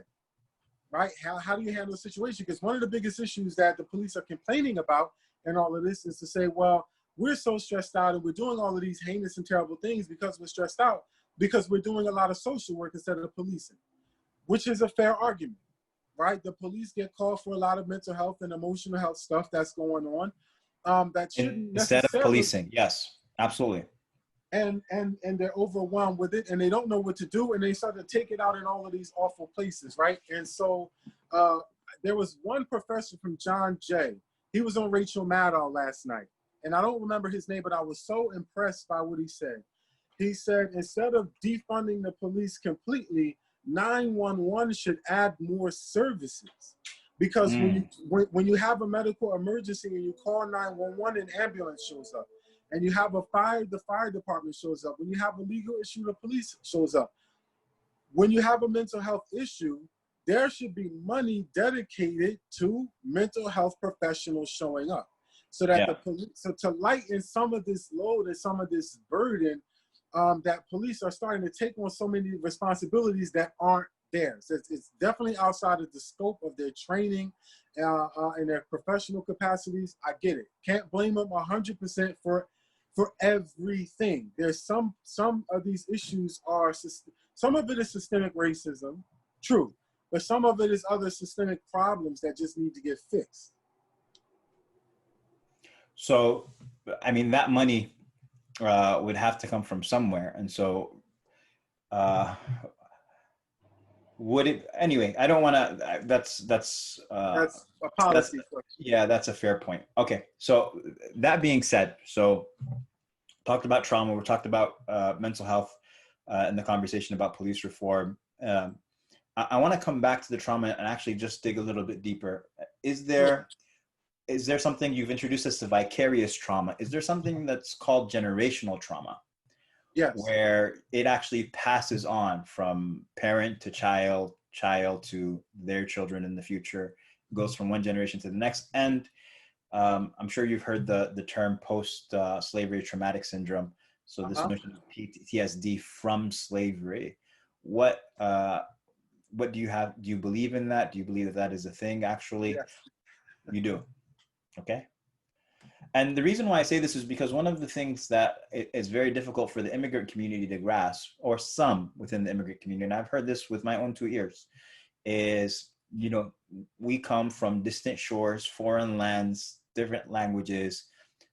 right? How do you handle a situation? Because one of the biggest issues that the police are complaining about and all of this is to say, well, we're so stressed out and we're doing all of these heinous and terrible things because we're stressed out, because we're doing a lot of social work instead of policing, which is a fair argument. Right, the police get called for a lot of mental health and emotional health stuff that's going on. That shouldn't instead of policing. Yes, absolutely. And they're overwhelmed with it, and they don't know what to do, and they start to take it out in all of these awful places, right? And so there was one professor from John Jay. He was on Rachel Maddow last night, and I don't remember his name, but I was so impressed by what he said. He said, instead of defunding the police completely, 911 should add more services, because when you have a medical emergency and you call 911, an ambulance shows up, and you have the fire department shows up. When you have a legal issue, the police shows up. When you have a mental health issue, there should be money dedicated to mental health professionals showing up, so that the police, so to lighten some of this load and some of this burden, that police are starting to take on so many responsibilities that aren't theirs. It's definitely outside of the scope of their training and their professional capacities. I get it. Can't blame them 100% for everything. There's some of these issues are, some of it is systemic racism, true, but some of it is other systemic problems that just need to get fixed. So, I mean, that money would have to come from somewhere. And so would it, anyway, I don't want to, that's a policy question. Yeah, that's a fair point. Okay. So that being said, so talked about trauma, we talked about mental health in the conversation about police reform. I want to come back to the trauma and actually just dig a little bit deeper. Is there something, you've introduced us to vicarious trauma? Is there something that's called generational trauma? Yes. Where it actually passes on from parent to child to their children in the future, goes from one generation to the next. And I'm sure you've heard the term post-slavery traumatic syndrome. So this notion of PTSD from slavery. What do you have? Do you believe in that? Do you believe that is a thing actually? Yes. You do. Okay. And the reason why I say this is because one of the things that is very difficult for the immigrant community to grasp, or some within the immigrant community, and I've heard this with my own 2 ears, is, you know, we come from distant shores, foreign lands, different languages,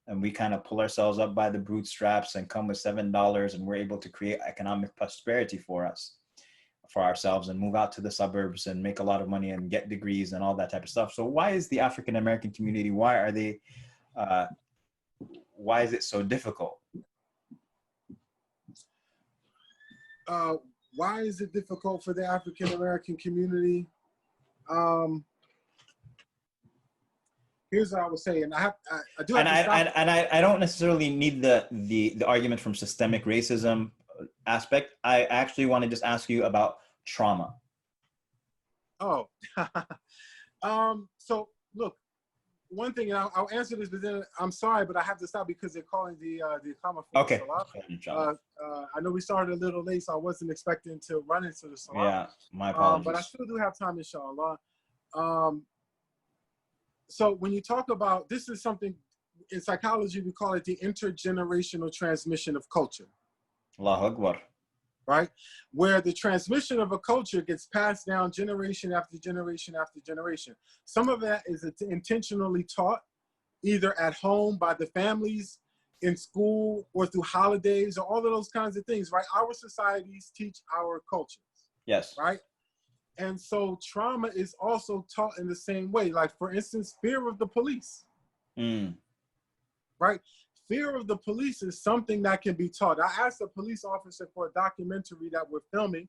and we kind of pull ourselves up by the bootstraps and come with $7, and we're able to create economic prosperity for ourselves and move out to the suburbs and make a lot of money and get degrees and all that type of stuff. So why is the African American community, why is it so difficult? Why is it difficult for the African American community? Here's what I would say, and I do have to stop. And I don't necessarily need the argument from systemic racism aspect. I actually want to just ask you about trauma. Oh, so look, one thing, and I'll answer this, but then I'm sorry, but I have to stop because they're calling the Iqama for Okay. the Salah. I know we started a little late, so I wasn't expecting to run into the Salah. Yeah, my apologies. But I still do have time, inshallah. So when you talk about, this is something, in psychology, we call it the intergenerational transmission of culture. Allahu Akbar. Right? Where the transmission of a culture gets passed down generation after generation after generation. Some of that is intentionally taught, either at home by the families, in school, or through holidays, or all of those kinds of things, right? Our societies teach our cultures. Yes. Right? And so trauma is also taught in the same way. Like, for instance, fear of the police. Right? Fear of the police is something that can be taught. I asked a police officer for a documentary that we're filming.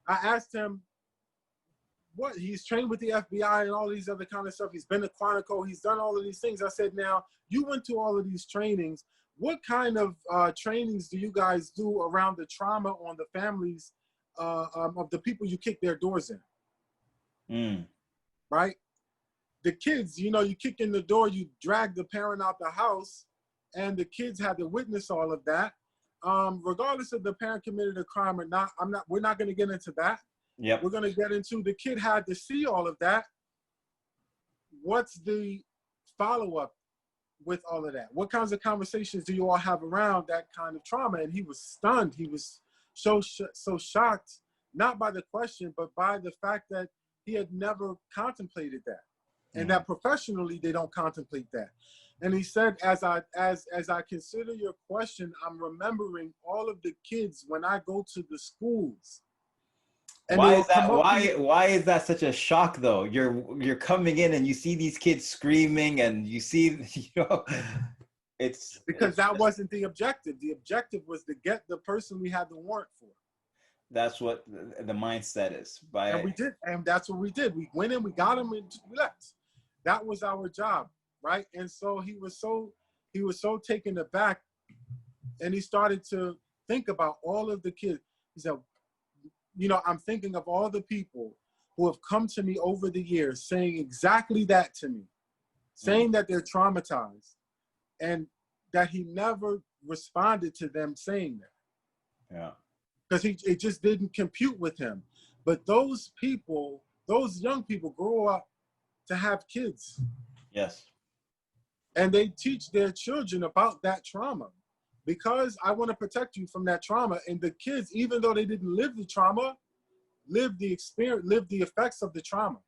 I asked him what, he's trained with the FBI and all these other kind of stuff. He's been to Quantico. He's done all of these things. I said, now, you went to all of these trainings. What kind of trainings do you guys do around the trauma on the families of the people you kick their doors in? Right? The kids, you know, you kick in the door, you drag the parent out the house, and the kids had to witness all of that. Regardless if the parent committed a crime or not, we're not going to get into that. Yep. We're going to get into the kid had to see all of that. What's the follow-up with all of that? What kinds of conversations do you all have around that kind of trauma? And he was stunned. He was so shocked, not by the question, but by the fact that he had never contemplated that. And that professionally, they don't contemplate that. And he said, as I consider your question, I'm remembering all of the kids when I go to the schools. And why is that? Why is that such a shock, though? You're coming in and you see these kids screaming, and you see, you know, it's because that wasn't the objective. The objective was to get the person we had the warrant for. That's what the mindset is. And we did, and that's what we did. We went in, we got him, and we left. That was our job. Right. And so he was so taken aback, and he started to think about all of the kids. He said, you know, I'm thinking of all the people who have come to me over the years saying exactly that to me, saying that they're traumatized, and that he never responded to them saying that. Yeah. Because it just didn't compute with him. But those people, those young people grow up to have kids. Yes. And they teach their children about that trauma, because I want to protect you from that trauma. And the kids, even though they didn't live the trauma, live the experience, live the effects of the trauma.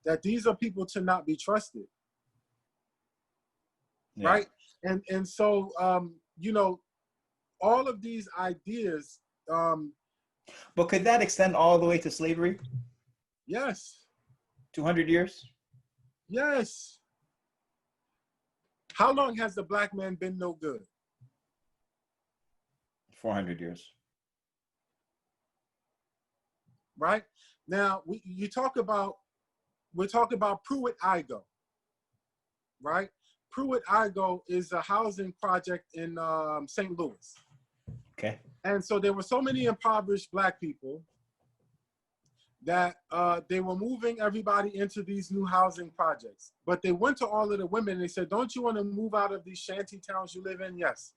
That these are people to not be trusted. Yeah. Right? And so, you know, all of these ideas. But could that extend all the way to slavery? Yes. 200 years? Yes. How long has the black man been no good? 400 years. Right? Now, we're talking about Pruitt-Igoe, right? Pruitt-Igoe is a housing project in St. Louis. Okay. And so there were so many impoverished black people that they were moving everybody into these new housing projects. But they went to all of the women and they said, don't you want to move out of these shanty towns you live in? Yes.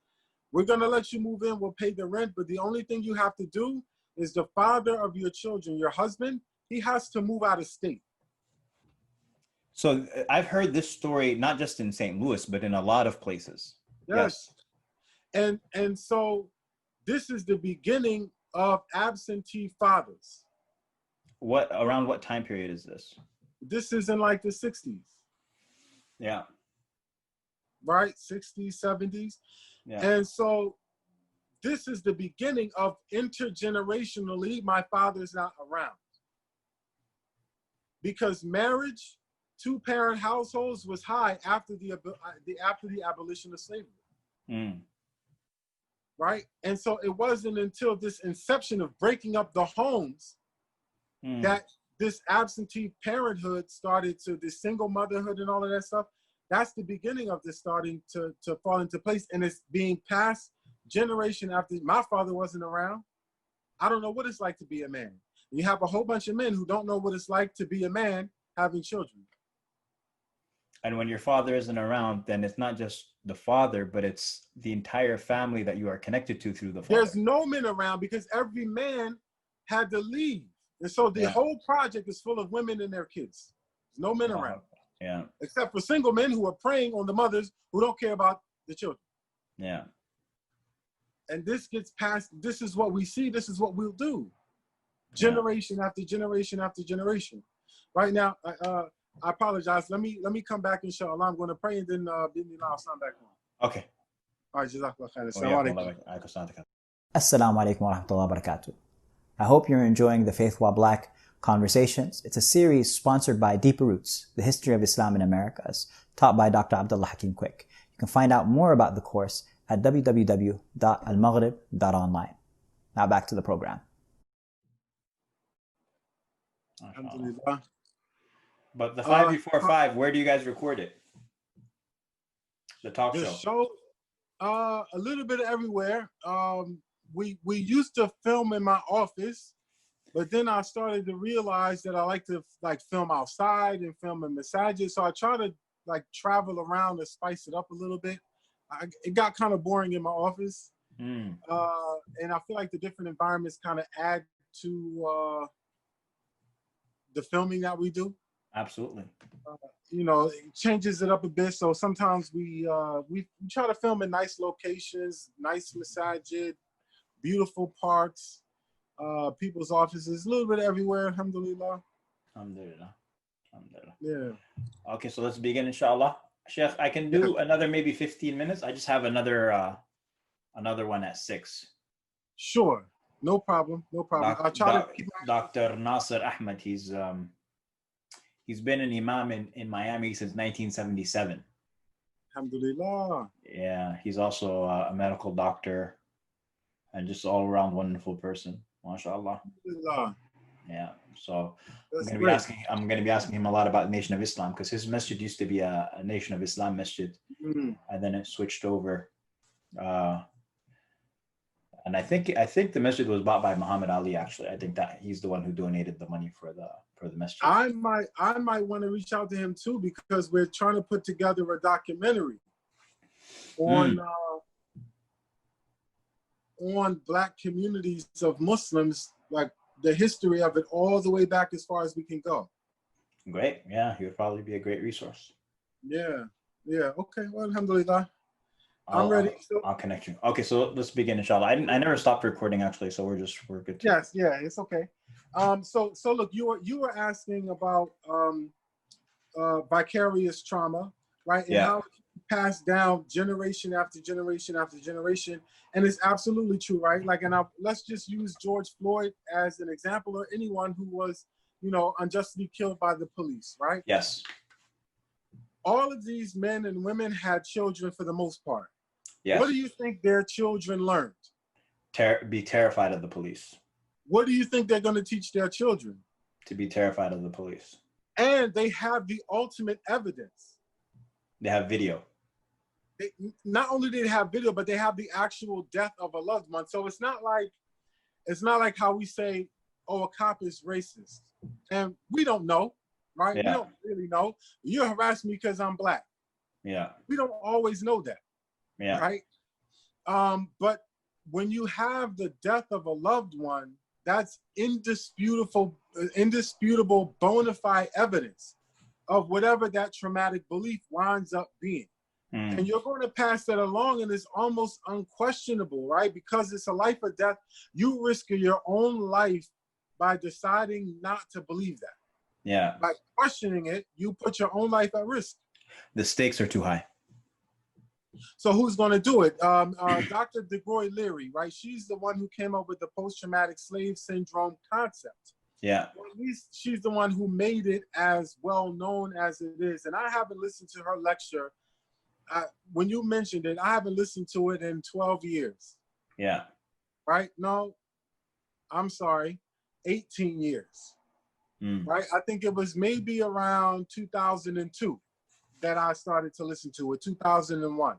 We're going to let you move in. We'll pay the rent. But the only thing you have to do is the father of your children, your husband, he has to move out of state. So I've heard this story, not just in St. Louis, but in a lot of places. Yes. And so this is the beginning of absentee fathers. Around what time period is this? This is in like the 60s. Yeah. Right? 60s, 70s. Yeah. And so this is the beginning of intergenerationally, my father's not around. Because marriage, two-parent households was high after the abolition of slavery. Right? And so it wasn't until this inception of breaking up the homes that this absentee parenthood started to, this single motherhood and all of that stuff, that's the beginning of this starting to fall into place. And it's being passed generation after. My father wasn't around. I don't know what it's like to be a man. You have a whole bunch of men who don't know what it's like to be a man having children. And when your father isn't around, then it's not just the father, but it's the entire family that you are connected to through the father. There's no men around because every man had to leave. And so the whole project is full of women and their kids. There's no men around. Yeah. Except for single men who are preying on the mothers who don't care about the children. Yeah. And this gets passed. This is what we see. This is what we'll do. Generation after generation after generation. Right now, I apologize. Let me come back, inshallah. I'm going to pray and then I'll sign back on. Okay. All right, Jazakallah khair. Assalamu alaikum wa rahmatullahi wa barakatuh. I hope you're enjoying the Faith While Black Conversations. It's a series sponsored by Deeper Roots, the History of Islam in Americas, taught by Dr. Abdullah Hakim Quick. You can find out more about the course at www.almaghrib.online. Now back to the program. Alhamdulillah. But the 5 before 5, where do you guys record it? The talk show. The show, a little bit everywhere. We used to film in my office, but then I started to realize that I like to film outside and film in massages. So I try to travel around and spice it up a little bit. It got kind of boring in my office, and I feel like the different environments kind of add to the filming that we do. Absolutely. It changes it up a bit. So sometimes we try to film in nice locations, nice masajid, beautiful parks, people's offices, a little bit everywhere. Alhamdulillah. Alhamdulillah. Alhamdulillah. Yeah. Okay, so let's begin, inshallah. Sheikh, I can do another maybe 15 minutes. I just have another one at 6. Sure. No problem. No problem. I'll try to keep Dr. Nasser Ahmed, he's been an imam in Miami since 1977. Alhamdulillah. Yeah, he's also a medical doctor and just all around wonderful person. MashaAllah. Alhamdulillah. Yeah. So I'm going to be asking him a lot about the Nation of Islam, because his masjid used to be a Nation of Islam masjid, and then it switched over. And I think the masjid was bought by Muhammad Ali. Actually, I think that he's the one who donated the money for the masjid. I might want to reach out to him too, because we're trying to put together a documentary on Black communities of Muslims, like the history of it all the way back as far as we can go. Great. Yeah, he would probably be a great resource. Yeah. Okay. Well, alhamdulillah. I'm ready. I'll connect you. Okay, so let's begin, inshallah. I never stopped recording, actually, so we're good. Yes, it's okay. So look, you were asking about vicarious trauma, right? And how it passed down generation after generation after generation. And it's absolutely true, right? Let's just use George Floyd as an example, or anyone who was, unjustly killed by the police, right? Yes. All of these men and women had children for the most part. Yes. What do you think their children learned? Be terrified of the police. What do you think they're going to teach their children? To be terrified of the police. And they have the ultimate evidence. They have video. Not only do they have video, but they have the actual death of a loved one. So it's not like how we say, oh, a cop is racist. And we don't know, right? Yeah. We don't really know. You harass me because I'm Black. Yeah. We don't always know that. Yeah. Right? But when you have the death of a loved one, that's indisputable bona fide evidence of whatever that traumatic belief winds up being. And you're going to pass that along, and it's almost unquestionable, right? Because it's a life or death. You risk your own life by deciding not to believe that. Yeah. By questioning it, you put your own life at risk. The stakes are too high. So who's going to do it? Dr. DeGroy Leary, right? She's the one who came up with the post-traumatic slave syndrome concept. Yeah. Or at least she's the one who made it as well known as it is. And I haven't listened to her lecture. When you mentioned it, I haven't listened to it in 12 years. Yeah. Right? No, I'm sorry, 18 years. Right? I think it was maybe around 2002 that I started to listen to it, 2001.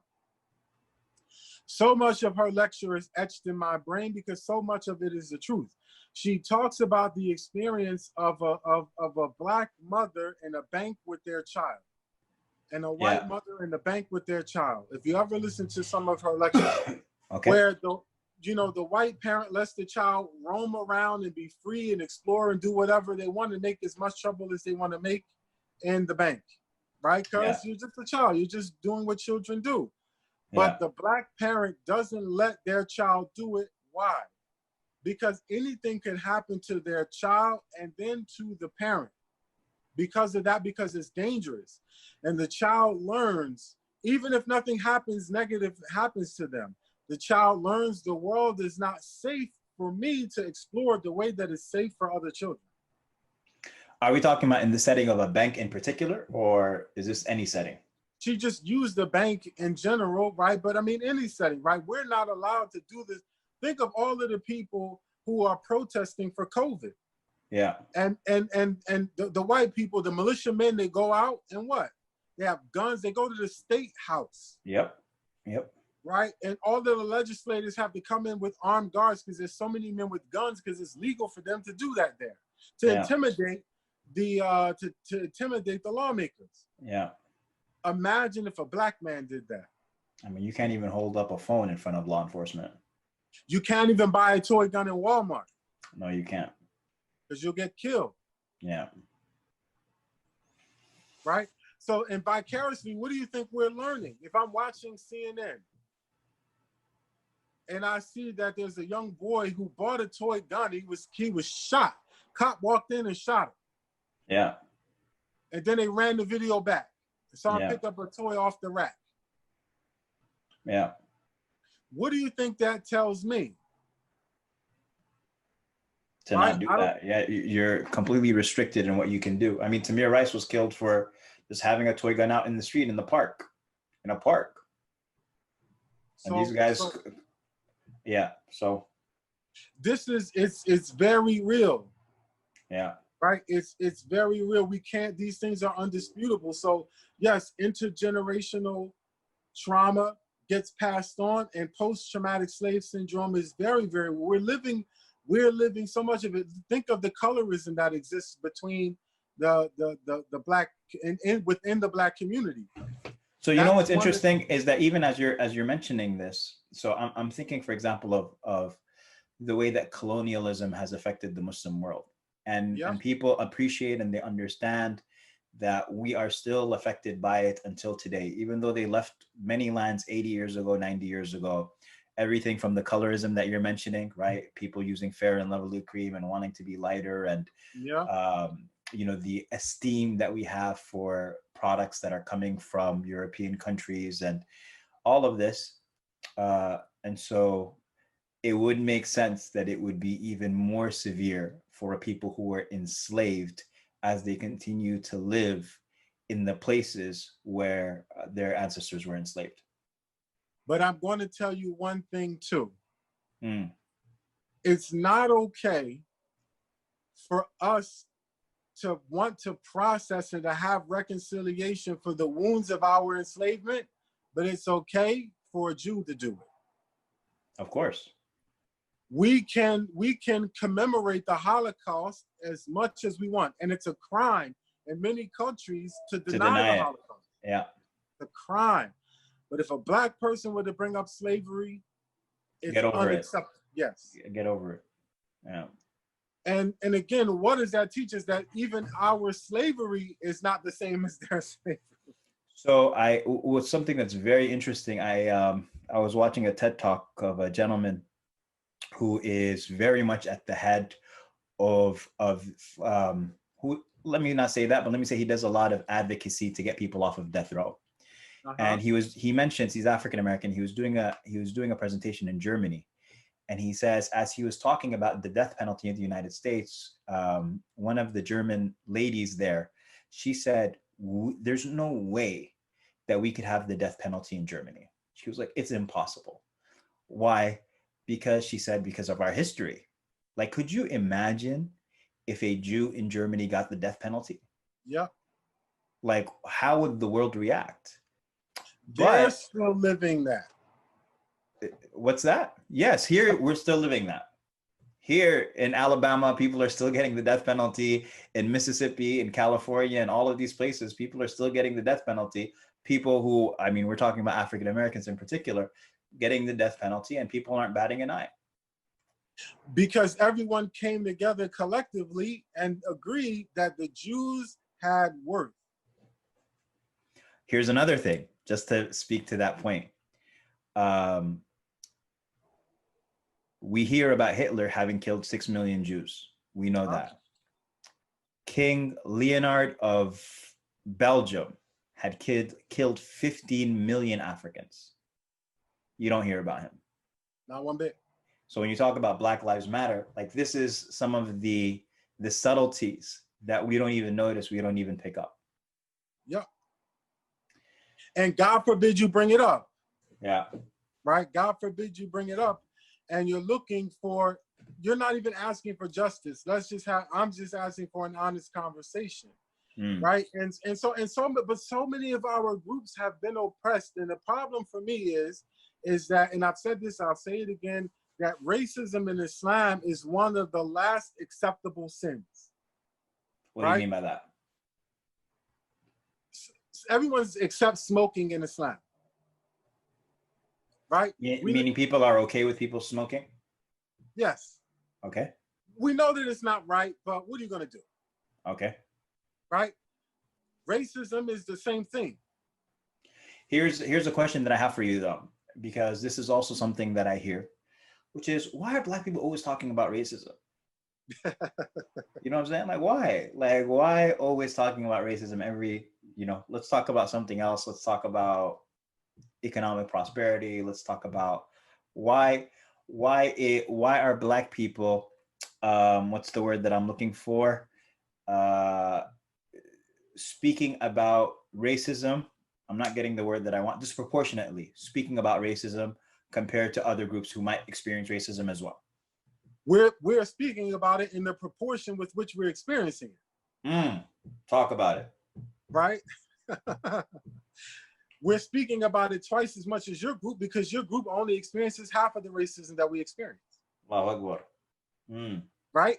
So much of her lecture is etched in my brain because so much of it is the truth. She talks about the experience of a black mother in a bank with their child, and a white mother in the bank with their child. If you ever listen to some of her lectures, where the white parent lets the child roam around and be free and explore and do whatever they want and make as much trouble as they want to make in the bank, right? Because you're just a child, you're just doing what children do. But the black parent doesn't let their child do it. Why? Because anything can happen to their child and then to the parent. Because of that, because it's dangerous. And the child learns, even if nothing happens negative happens to them, the child learns the world is not safe for me to explore the way that is safe for other children. Are we talking about in the setting of a bank in particular, or is this any setting? She just used the bank in general, right? But I mean, any setting, right? We're not allowed to do this. Think of all of the people who are protesting for COVID. Yeah. And the white people, the militiamen, they go out and what? They have guns. They go to the state house. Yep. Right? And all of the legislators have to come in with armed guards because there's so many men with guns because it's legal for them to do that there. To intimidate to intimidate the lawmakers. Yeah. Imagine if a black man did that. I mean, you can't even hold up a phone in front of law enforcement. You can't even buy a toy gun in Walmart. No, you can't. Because you'll get killed. Yeah. Right? So, and vicariously, what do you think we're learning? If I'm watching CNN and I see that there's a young boy who bought a toy gun, he was shot. Cop walked in and shot him. Yeah. And then they ran the video back. Saw him pick up a toy off the rack. Yeah. What do you think that tells me? To not do that. Yeah, you're completely restricted in what you can do. I mean, Tamir Rice was killed for just having a toy gun out in the street in a park. And these guys, so. This is, it's very real. Yeah. Right? It's very real. We can't, these things are undisputable. So yes, intergenerational trauma gets passed on, and post-traumatic slave syndrome is very, very, we're living so much of it. Think of the colorism that exists between the black and within the black community. So you know what's interesting is that even as you're mentioning this, so I'm thinking, for example, of the way that colonialism has affected the Muslim world. And people appreciate and they understand that we are still affected by it until today, even though they left many lands 80 years ago, 90 years ago. Everything from the colorism that you're mentioning, right? People using Fair and Lovely cream and wanting to be lighter, and the esteem that we have for products that are coming from European countries and all of this. And so it would make sense that it would be even more severe for people who were enslaved as they continue to live in the places where their ancestors were enslaved. But I'm going to tell you one thing too. It's not okay for us to want to process and to have reconciliation for the wounds of our enslavement, but it's okay for a Jew to do it. Of course. We can commemorate the Holocaust as much as we want. And it's a crime in many countries to deny the Holocaust. Yeah. It's a crime. But if a black person were to bring up slavery, it's unacceptable. Yes. Get over it. Yeah. And again, what does that teach us? That even our slavery is not the same as their slavery. So was something that's very interesting. I was watching a TED Talk of a gentleman who is very much at the head of who, let me not say that, but let me say he does a lot of advocacy to get people off of death row. And he mentions he's African American. He was doing a presentation in Germany, and he says, as he was talking about the death penalty in the United States, one of the German ladies there, she said, "There's no way that we could have the death penalty in Germany." She was like, "It's impossible." Why? Because she said, because of our history. Like, could you imagine if a Jew in Germany got the death penalty? Yeah. Like, how would the world react? They're still living that. What's that? Yes, here we're still living that. Here in Alabama, people are still getting the death penalty. In Mississippi, in California, and all of these places, people are still getting the death penalty. People who, I mean, we're talking about African Americans in particular, getting the death penalty, and people aren't batting an eye. Because everyone came together collectively and agreed that the Jews had worth. Here's another thing, just to speak to that point. We hear about Hitler having killed 6 million Jews. We know that. King Leonard of Belgium had killed 15 million Africans. You don't hear about him. Not one bit. So when you talk about Black Lives Matter, like this is some of the subtleties that we don't even notice, we don't even pick up. Yep. And God forbid you bring it up. Yeah. Right? God forbid you bring it up. And you're looking for, you're not even asking for justice. I'm just asking for an honest conversation. Right? And so many of our groups have been oppressed. And the problem for me is that, and I've said this, I'll say it again, that racism in Islam is one of the last acceptable sins. What do you mean by that? Everyone accepts smoking in Islam. Right? Meaning people are okay with people smoking? Yes. Okay. We know that it's not right, but what are you going to do? Okay. Right? Racism is the same thing. Here's a question that I have for you though, because this is also something that I hear, which is, why are Black people always talking about racism? You know what I'm saying? Like, why? Like, why always talking about racism every, let's talk about something else. Let's talk about economic prosperity. Let's talk about why are Black people, what's the word that I'm looking for? Speaking about racism. I'm not getting the word that I want. Disproportionately speaking about racism compared to other groups who might experience racism as well. We're speaking about it in the proportion with which we're experiencing it. Talk about it. Right? We're speaking about it twice as much as your group because your group only experiences half of the racism that we experience. Allahu Akbar. Right?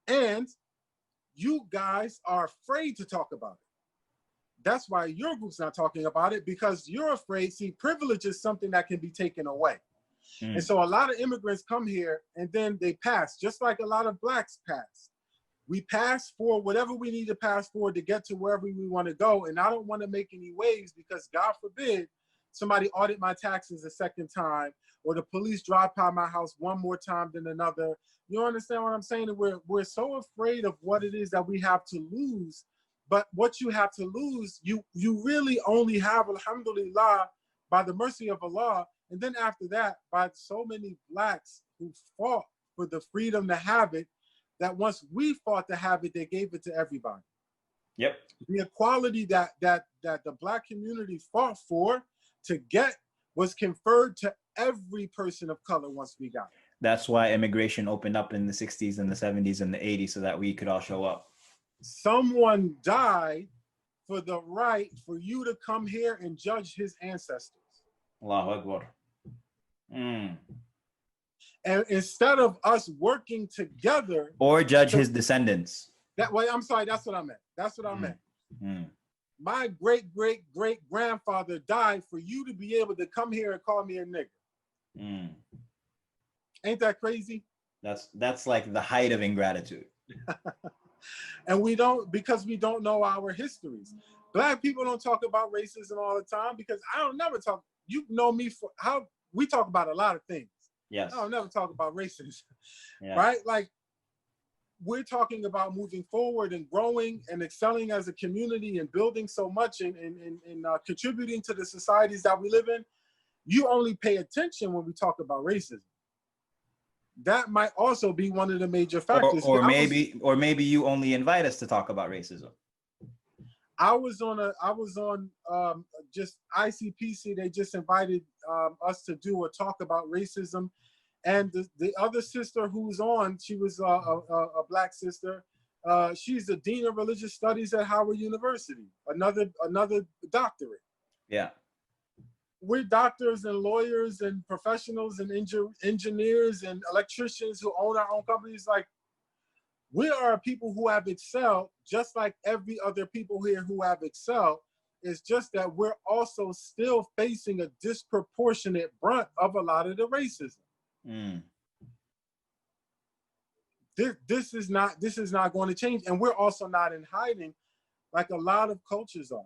And you guys are afraid to talk about it. That's why your group's not talking about it, because you're afraid. See, privilege is something that can be taken away. And so a lot of immigrants come here and then they pass, just like a lot of Blacks pass. We pass for whatever we need to pass for to get to wherever we want to go. And I don't want to make any waves because God forbid somebody audit my taxes a second time, or the police drive by my house one more time than another. You understand what I'm saying? We're so afraid of what it is that we have to lose. But what you have to lose, you really only have, alhamdulillah, by the mercy of Allah. And then after that, by so many Blacks who fought for the freedom to have it, that once we fought to have it, they gave it to everybody. Yep. The equality that the Black community fought for to get was conferred to every person of color once we got it. That's why immigration opened up in the 60s and the 70s and the 80s so that we could all show up. Someone died for the right for you to come here and judge his ancestors. Allahu Akbar. And instead of us working together, or judge his descendants. I'm sorry, that's what I meant. That's what I meant. My great-great-great-grandfather died for you to be able to come here and call me a nigger. Ain't that crazy? That's like the height of ingratitude. And because we don't know our histories. Black people don't talk about racism all the time because I don't never talk. You know me for how we talk about a lot of things. Yes. I don't never talk about racism. Yeah. Right? Like, we're talking about moving forward and growing and excelling as a community and building so much and contributing to the societies that we live in. You only pay attention when we talk about racism. That might also be one of the major factors. Or maybe you only invite us to talk about racism. I was on just ICPC. They just invited us to do a talk about racism, and the other sister who's on, she was a Black sister. She's the dean of religious studies at Howard University. Another doctorate. Yeah. we're doctors and lawyers and professionals and engineers and electricians who own our own companies. Like, we are people who have excelled just like every other people here who have excelled. It's just that we're also still facing a disproportionate brunt of a lot of the racism. Mm. This is not going to change. And we're also not in hiding like a lot of cultures are,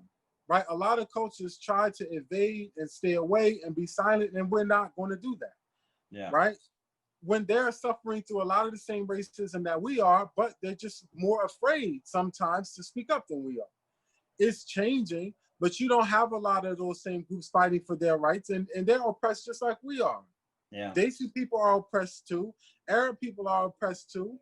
right? A lot of cultures try to evade and stay away and be silent, and we're not going to do that. Yeah. Right? When they're suffering through a lot of the same racism that we are, but they're just more afraid sometimes to speak up than we are. It's changing, but you don't have a lot of those same groups fighting for their rights, and they're oppressed just like we are. Yeah. Desi people are oppressed too. Arab people are oppressed too.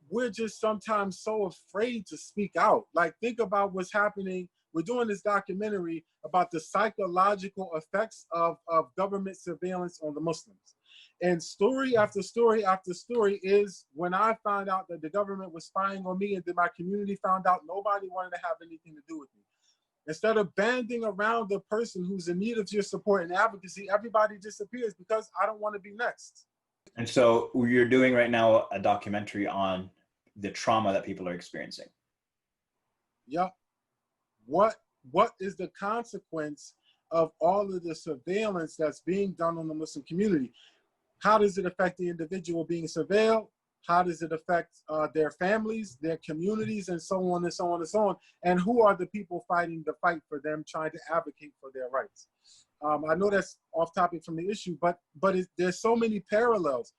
We're just sometimes so afraid to speak out. Like, think about what's happening. We're doing this documentary about the psychological effects of government surveillance on the Muslims. And story after story after story is when I found out that the government was spying on me and then my community found out, nobody wanted to have anything to do with me. Instead of banding around the person who's in need of your support and advocacy, everybody disappears because I don't want to be next. And so you're doing right now a documentary on the trauma that people are experiencing. Yep. What is the consequence of all of the surveillance that's being done on the Muslim community? How does it affect the individual being surveilled? How does it affect their families, their communities, and so on and so on and so on? And who are the people fighting the fight for them, trying to advocate for their rights? I know that's off topic from the issue, but there's so many parallels.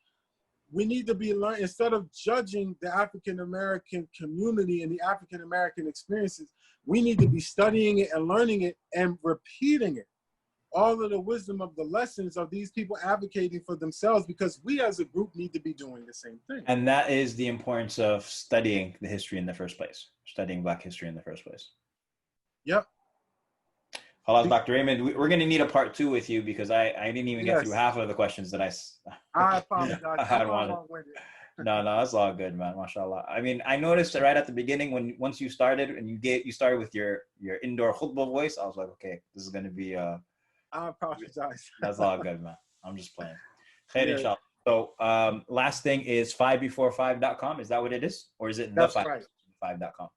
We need to be learning, instead of judging the African-American community and the African-American experiences, we need to be studying it and learning it and repeating it. All of the wisdom of the lessons of these people advocating for themselves, because we as a group need to be doing the same thing. And that is the importance of studying the history in the first place, studying Black history in the first place. Yep. Hello, Dr. Raymond. We're going to need a part 2 with you because I didn't even get through half of the questions that I apologize. No, that's all good, man. MashaAllah. I mean, I noticed that right at the beginning once you started and you started with your indoor khutbah voice, I was like, okay, this is going to be I apologize. That's all good, man. I'm just playing. Khair, inshallah. So last thing is 5before5.com. Is that what it is? Or is it the5before5.com?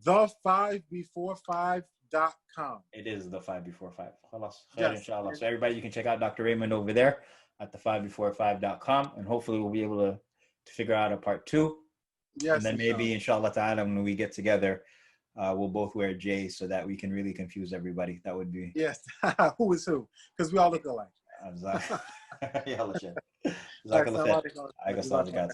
The5before5.com. It is the 5before5. Khalas. Khair, Yes. inshallah. So everybody, you can check out Dr. Raymond over there at the 5before5.com, and hopefully we'll be able to figure out a part 2. Yes. And then maybe inshallah ta'ala, when we get together, we'll both wear J's so that we can really confuse everybody. That would be... Yes. Who is who? Because we all look alike. يلا شيخ جزاك الله خير.